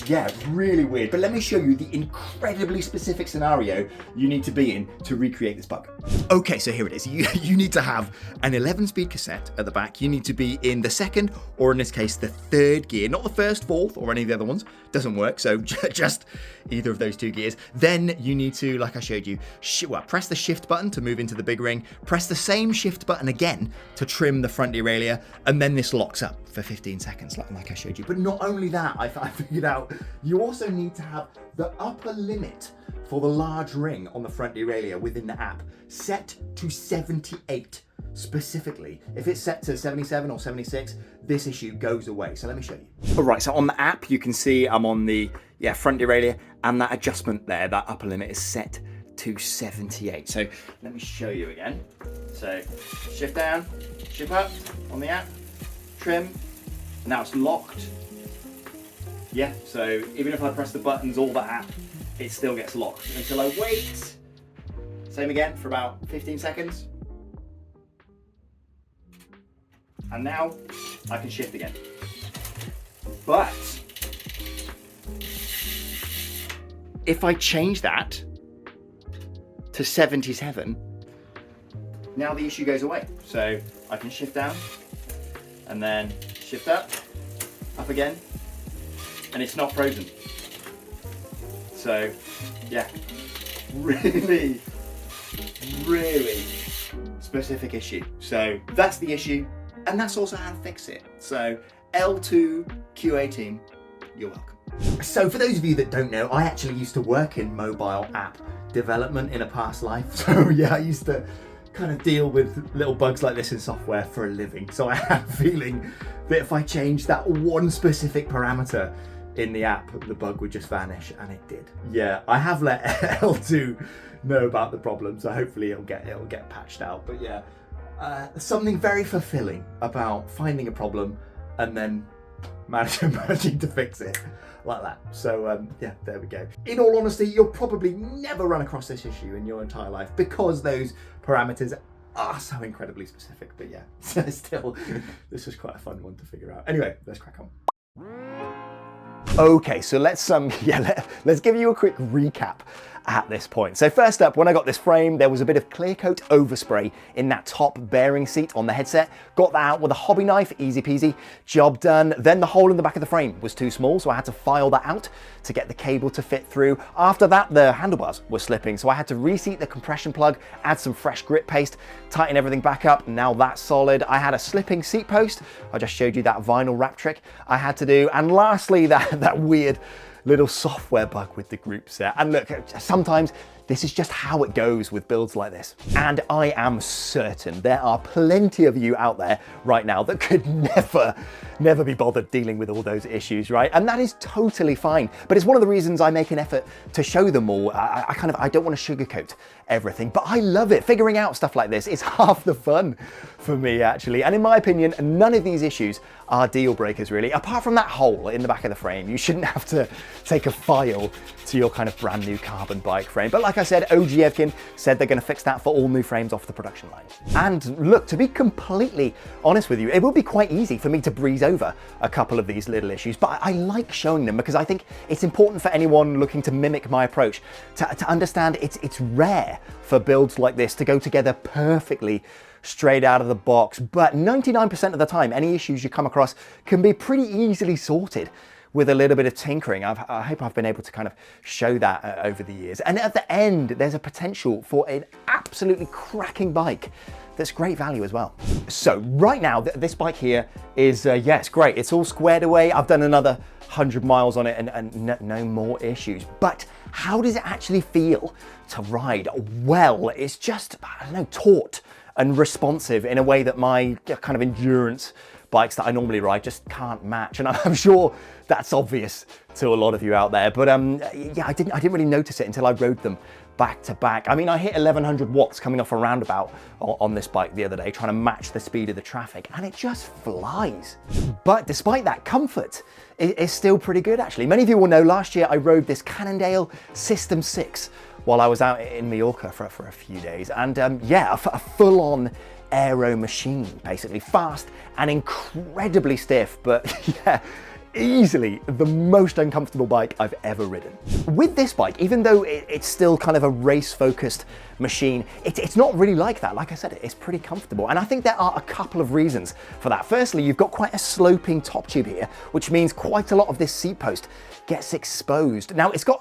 yeah, really weird. But let me show you the incredibly specific scenario you need to be in to recreate this bug. Okay, so here it is. You need to have an 11-speed cassette at the back. You need to be in the second, or in this case, the third gear, not the first, fourth, or any of the other ones. Doesn't work, so just either of those two gears. Then you need to, like I showed you, press the shift button to move into the big ring, press the same shift button again to trim the front derailleur, and then this locks up for 15 seconds, like I showed you. But not only that, I figured out you also need to have the upper limit for the large ring on the front derailleur within the app set to 78 specifically. If it's set to 77 or 76, this issue goes away. So let me show you. All right, so on the app, you can see I'm on the front derailleur, and that adjustment there, that upper limit is set to 78. So let me show you again. So shift down, shift up on the app, trim, now it's locked. Yeah, so even if I press the buttons or the app, it still gets locked until I wait. Same again for about 15 seconds. And now I can shift again. But if I change that to 77, now the issue goes away. So I can shift down and then shift up again, and it's not frozen. So yeah, really specific issue. So that's the issue, and that's also how to fix it. So L-TWOO QA team, you're welcome. So for those of you that don't know, I actually used to work in mobile app development in a past life. So yeah, I used to kind of deal with little bugs like this in software for a living. So I have a feeling that if I change that one specific parameter in the app, the bug would just vanish, and it did. Yeah, I have let L-TWOO know about the problem, so hopefully it'll get patched out. But yeah, something very fulfilling about finding a problem and then managing to fix it like that. So yeah, there we go. In all honesty, you'll probably never run across this issue in your entire life because those parameters are so incredibly specific. But yeah, still, this is quite a fun one to figure out. Anyway, let's crack on. Okay, so let's give you a quick recap at this point. So first up, when I got this frame, there was a bit of clear coat overspray in that top bearing seat on the headset. Got that out with a hobby knife, easy peasy, job done. Then the hole in the back of the frame was too small, so I had to file that out to get the cable to fit through. After that, the handlebars were slipping, so I had to reseat the compression plug, add some fresh grip paste, tighten everything back up. Now that's solid. I had a slipping seat post. I just showed you that vinyl wrap trick I had to do. And lastly, that weird little software bug with the Groupset. And look, sometimes this is just how it goes with builds like this. And I am certain there are plenty of you out there right now that could never be bothered dealing with all those issues, right? And that is totally fine. But it's one of the reasons I make an effort to show them all. I don't want to sugarcoat everything, but I love it. Figuring out stuff like this is half the fun for me, actually. And in my opinion, none of these issues are deal breakers, really. Apart from that hole in the back of the frame, you shouldn't have to take a file to your kind of brand new carbon bike frame. But like I said, OG-Evkin said they're going to fix that for all new frames off the production line. And look, to be completely honest with you, it would be quite easy for me to breeze over a couple of these little issues, but I like showing them because I think it's important for anyone looking to mimic my approach to understand it's rare for builds like this to go together perfectly straight out of the box. But 99% of the time, any issues you come across can be pretty easily sorted with a little bit of tinkering. I hope I've been able to kind of show that over the years. And at the end, there's a potential for an absolutely cracking bike that's great value as well. So right now, this bike here is, yeah, it's great. It's all squared away. I've done another 100 miles on it and no more issues. But how does it actually feel to ride? Well, it's just, I don't know, taut and responsive in a way that my kind of endurance bikes that I normally ride just can't match. And I'm sure that's obvious to a lot of you out there, but yeah, I didn't really notice it until I rode them back to back. I mean, I hit 1100 watts coming off a roundabout on this bike the other day, trying to match the speed of the traffic, and it just flies. But despite that, comfort is still pretty good, actually. Many of you will know last year I rode this Cannondale System 6 while I was out in Mallorca for a few days, and yeah, a full-on aero machine, basically. Fast and incredibly stiff, but yeah, easily the most uncomfortable bike I've ever ridden. With this bike, even though it's still kind of a race-focused machine, it's not really like that. Like I said, it's pretty comfortable. And I think there are a couple of reasons for that. Firstly, you've got quite a sloping top tube here, which means quite a lot of this seat post gets exposed. Now it's got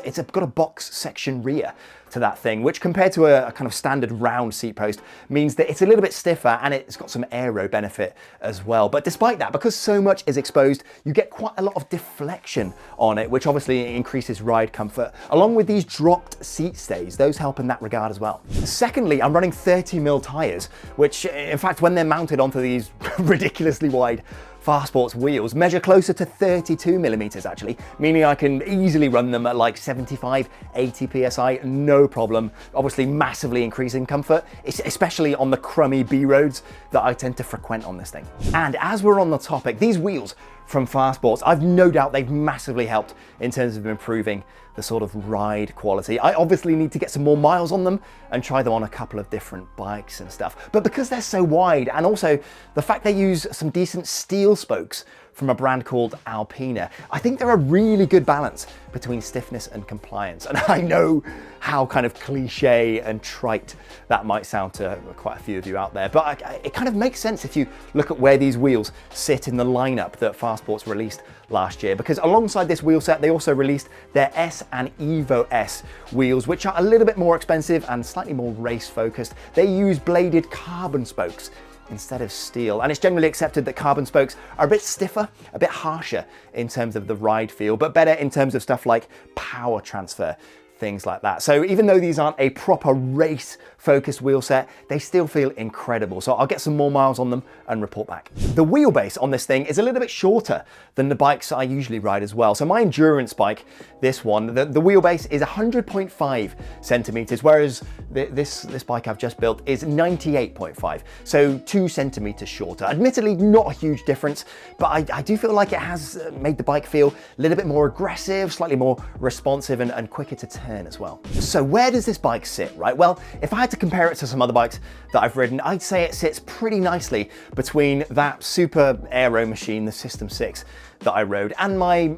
it's got a box section rear to that thing, which compared to a kind of standard round seat post means that it's a little bit stiffer and it's got some aero benefit as well. But despite that, because so much is exposed, you get quite a lot of deflection on it, which obviously increases ride comfort, along with these dropped seat stays. Those help in that regard as well. Secondly, I'm running 30mm tires, which in fact, when they're mounted onto these ridiculously wide Farsports wheels, measure closer to 32mm actually, meaning I can easily run them at like 75, 80 PSI, no problem. Obviously massively increasing comfort, especially on the crummy B roads that I tend to frequent on this thing. And as we're on the topic, these wheels from Farsports, I've no doubt they've massively helped in terms of improving the sort of ride quality. I obviously need to get some more miles on them and try them on a couple of different bikes and stuff. But because they're so wide, and also the fact they use some decent steel spokes from a brand called Alpina, I think they're a really good balance between stiffness and compliance. And I know how kind of cliche and trite that might sound to quite a few of you out there, but it kind of makes sense if you look at where these wheels sit in the lineup that Farsports released last year, because alongside this wheel set, they also released their S and Evo S wheels, which are a little bit more expensive and slightly more race focused. They use bladed carbon spokes instead of steel, and it's generally accepted that carbon spokes are a bit stiffer, a bit harsher in terms of the ride feel, but better in terms of stuff like power transfer. things like that. So even though these aren't a proper race focused wheel set, they still feel incredible. So I'll get some more miles on them and report back. The wheelbase on this thing is a little bit shorter than the bikes I usually ride as well. So my endurance bike, this one, the wheelbase is 100.5 centimeters, whereas this bike I've just built is 98.5. So 2 centimeters shorter. Admittedly, not a huge difference, but I do feel like it has made the bike feel a little bit more aggressive, slightly more responsive and quicker to turn as well. So where does this bike sit, right? Well, if I had to compare it to some other bikes that I've ridden, I'd say it sits pretty nicely between that super aero machine, the System 6, that I rode, and my,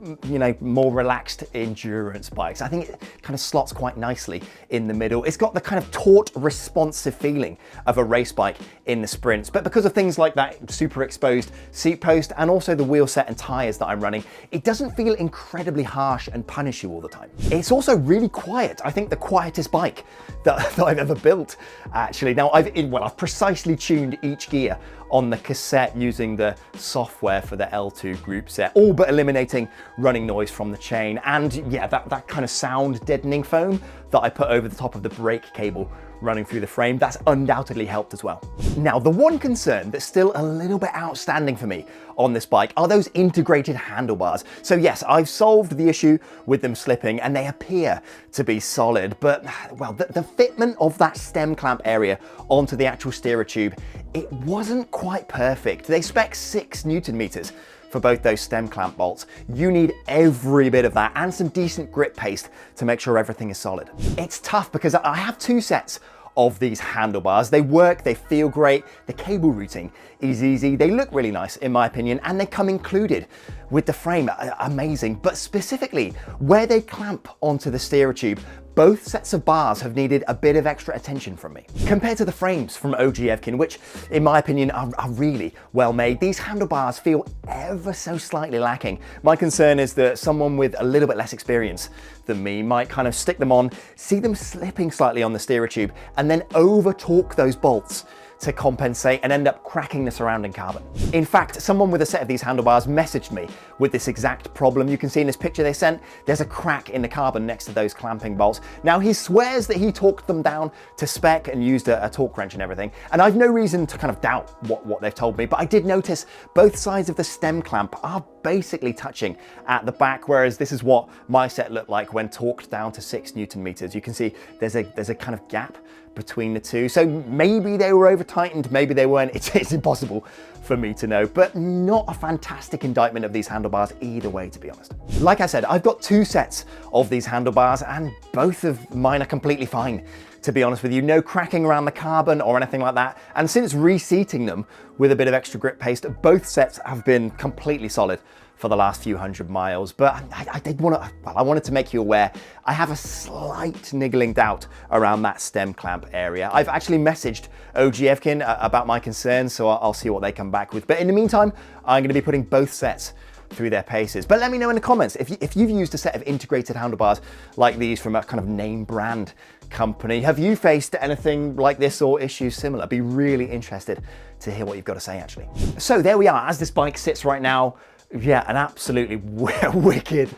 more relaxed endurance bikes. I think it kind of slots quite nicely in the middle. It's got the kind of taut, responsive feeling of a race bike in the sprints, but because of things like that super exposed seat post and also the wheel set and tires that I'm running, it doesn't feel incredibly harsh and punish you all the time. It's also really quiet. I think the quietest bike that I've ever built, actually. Now, I've precisely tuned each gear on the cassette using the software for the L-TWOO Groupset, all but eliminating running noise from the chain. And yeah, that kind of sound deadening foam that I put over the top of the brake cable running through the frame, that's undoubtedly helped as well. Now, the one concern that's still a little bit outstanding for me on this bike are those integrated handlebars. So yes, I've solved the issue with them slipping and they appear to be solid, but well, the fitment of that stem clamp area onto the actual steerer tube, it wasn't quite perfect. They spec 6 Newton meters for both those stem clamp bolts. You need every bit of that and some decent grip paste to make sure everything is solid. It's tough because I have 2 sets of these handlebars. They work, they feel great, the cable routing is easy, they look really nice in my opinion, and they come included with the frame, amazing. But specifically, where they clamp onto the steerer tube, both sets of bars have needed a bit of extra attention from me. Compared to the frames from OG-Evkin, which in my opinion are really well made, these handlebars feel ever so slightly lacking. My concern is that someone with a little bit less experience than me might kind of stick them on, see them slipping slightly on the steerer tube, and then over torque those bolts to compensate and end up cracking the surrounding carbon. In fact, someone with a set of these handlebars messaged me with this exact problem. You can see in this picture they sent, there's a crack in the carbon next to those clamping bolts. Now, he swears that he torqued them down to spec and used a torque wrench and everything, and I've no reason to kind of doubt what they've told me, but I did notice both sides of the stem clamp are basically touching at the back, whereas this is what my set looked like when torqued down to 6 Newton meters. You can see there's a kind of gap between the two. So maybe they were over tightened, maybe they weren't. It's impossible for me to know, but not a fantastic indictment of these handlebars either way, to be honest. Like I said, I've got 2 sets of these handlebars and both of mine are completely fine, to be honest with you. No cracking around the carbon or anything like that. And since reseating them with a bit of extra grip paste, both sets have been completely solid for the last few hundred miles. But I wanted to make you aware, I have a slight niggling doubt around that stem clamp area. I've actually messaged OG-Evkin about my concerns, so I'll see what they come back with. But in the meantime, I'm gonna be putting both sets through their paces. But let me know in the comments if you've used a set of integrated handlebars like these from a kind of name brand company. Have you faced anything like this or issues similar? I'd be really interested to hear what you've got to say, actually. So there we are, as this bike sits right now. Yeah, an absolutely wicked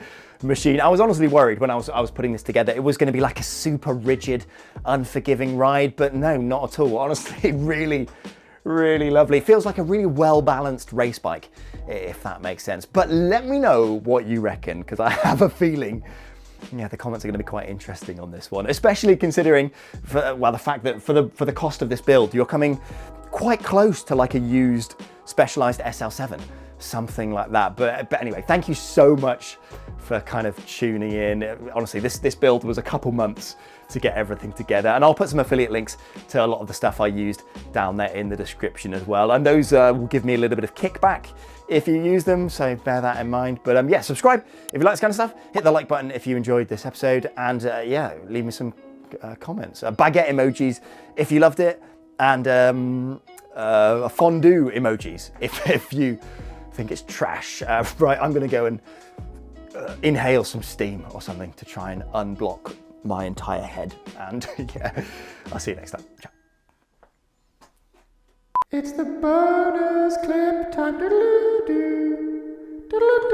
machine. I was honestly worried when I was putting this together it was going to be like a super rigid, unforgiving ride, but no, not at all. Honestly, really lovely. Feels like a really well-balanced race bike, if that makes sense. But let me know what you reckon, because I have a feeling, yeah, the comments are going to be quite interesting on this one, especially considering, the fact that for the cost of this build, you're coming quite close to like a used Specialized SL7. Something like that. But anyway, thank you so much for kind of tuning in. Honestly, this build was a couple months to get everything together, and I'll put some affiliate links to a lot of the stuff I used down there in the description as well, and those will give me a little bit of kickback if you use them, so bear that in mind. But yeah, subscribe if you like this kind of stuff, hit the like button if you enjoyed this episode, and yeah, leave me some comments, baguette emojis if you loved it, and fondue emojis if you think it's trash. Right, I'm gonna go and inhale some steam or something to try and unblock my entire head. And yeah, I'll see you next time. Ciao. It's the bonus clip time.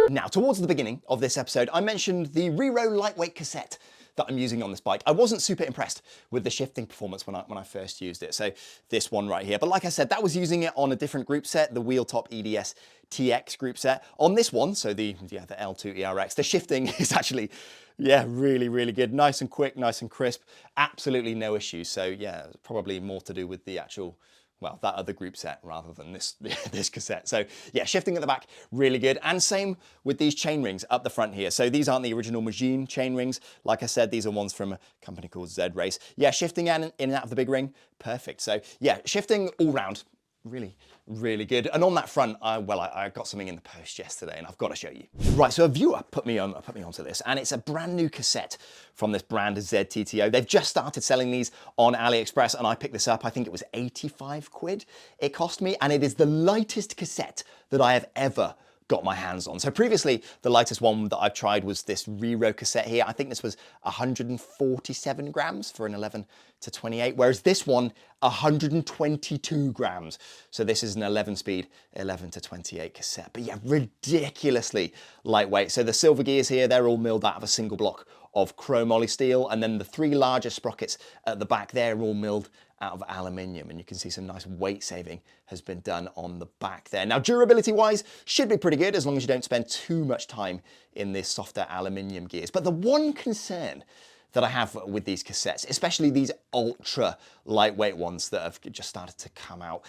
Now, towards the beginning of this episode, I mentioned the RIRO lightweight cassette that I'm using on this bike. I wasn't super impressed with the shifting performance when I first used it. So this one right here. But like I said, that was using it on a different group set, the Wheeltop EDS TX group set. On this one, so the L-TWOO ERX, the shifting is actually, yeah, really, really good. Nice and quick, nice and crisp. Absolutely no issues. So yeah, probably more to do with the actual, well, that other group set rather than this cassette. So yeah, shifting at the back, really good. And same with these chain rings up the front here. So these aren't the original Magene chain rings. Like I said, these are ones from a company called Z Race. Yeah, shifting in and out of the big ring, perfect. So yeah, shifting all round, really, really good. And on that front, I got something in the post yesterday and I've got to show you. Right, so a viewer put me onto this, and it's a brand new cassette from this brand ZTTO. They've just started selling these on AliExpress, and I picked this up. I think it was 85 quid it cost me, and it is the lightest cassette that I have ever got my hands on. So previously, the lightest one that I've tried was this RIRO cassette here. I think this was 147 grams for an 11 to 28, whereas this one, 122 grams. So this is an 11-speed 11 to 28 cassette. But yeah, ridiculously lightweight. So the silver gears here, they're all milled out of a single block of chromoly steel, and then the three larger sprockets at the back there are all milled out of aluminium, and you can see some nice weight saving has been done on the back there. Now, durability wise, should be pretty good as long as you don't spend too much time in this softer aluminium gears. But the one concern that I have with these cassettes, especially these ultra lightweight ones that have just started to come out,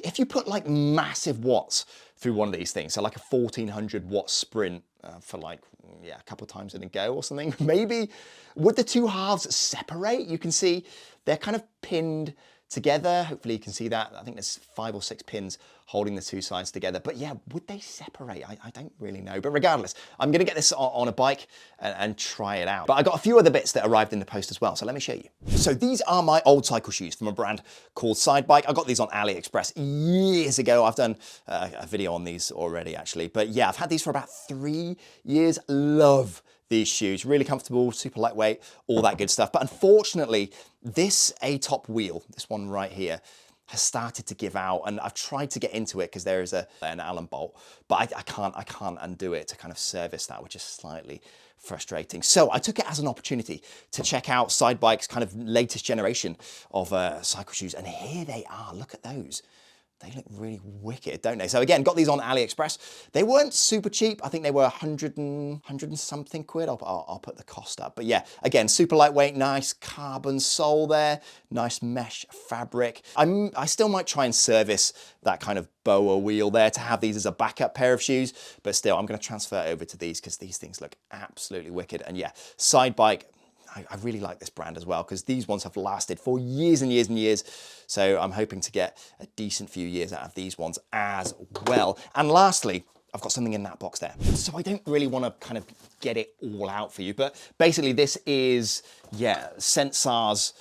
if you put like massive watts through one of these things, so like a 1400 watt sprint for like, yeah, a couple of times in a go or something, maybe, would the two halves separate? You can see they're kind of pinned together. Hopefully you can see that. I think there's 5 or 6 pins holding the two sides together. But yeah, would they separate? I don't really know. But regardless, I'm gonna get this on a bike and try it out. But I got a few other bits that arrived in the post as well, so let me show you. So these are my old cycle shoes from a brand called Sidebike. I got these on AliExpress years ago. I've done a video on these already, actually. But yeah, I've had these for about 3 years. Love these shoes, really comfortable, super lightweight, all that good stuff. But unfortunately, this A-top wheel, this one right here, has started to give out, and I've tried to get into it because there is an Allen bolt, but I can't undo it to kind of service that, which is slightly frustrating. So I took it as an opportunity to check out Sidebike's kind of latest generation of cycle shoes, and here they are. Look at those. They look really wicked, don't they? So again, got these on AliExpress. They weren't super cheap. I think they were 100 and something quid. I'll put the cost up. But yeah, again, super lightweight, nice carbon sole there, nice mesh fabric. I still might try and service that kind of BOA wheel there to have these as a backup pair of shoes, but still, I'm gonna transfer over to these because these things look absolutely wicked. And yeah, Sidebike, I really like this brand as well because these ones have lasted for years and years and years. So I'm hoping to get a decent few years out of these ones as well. And lastly, I've got something in that box there. So I don't really want to kind of get it all out for you, but basically this is, yeah, Sensar's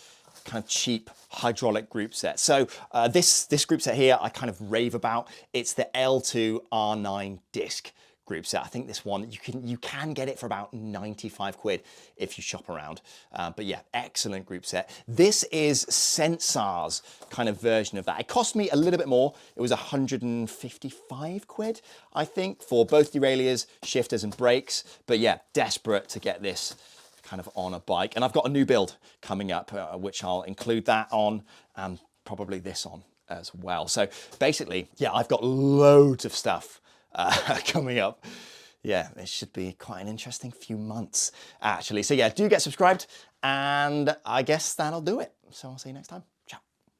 kind of cheap hydraulic group set. So this group set here, I kind of rave about. It's the L-TWOO R9 disc group set. I think this one, you can get it for about 95 quid if you shop around. But yeah, excellent group set. This is Sensar's kind of version of that. It cost me a little bit more. It was 155 quid, I think, for both derailleurs, shifters and brakes. But yeah, desperate to get this kind of on a bike. And I've got a new build coming up, which I'll include that on, and probably this on as well. So basically, yeah, I've got loads of stuff coming up. Yeah, it should be quite an interesting few months, actually. So yeah, do get subscribed, and I guess that'll do it. So I'll see you next time. Ciao.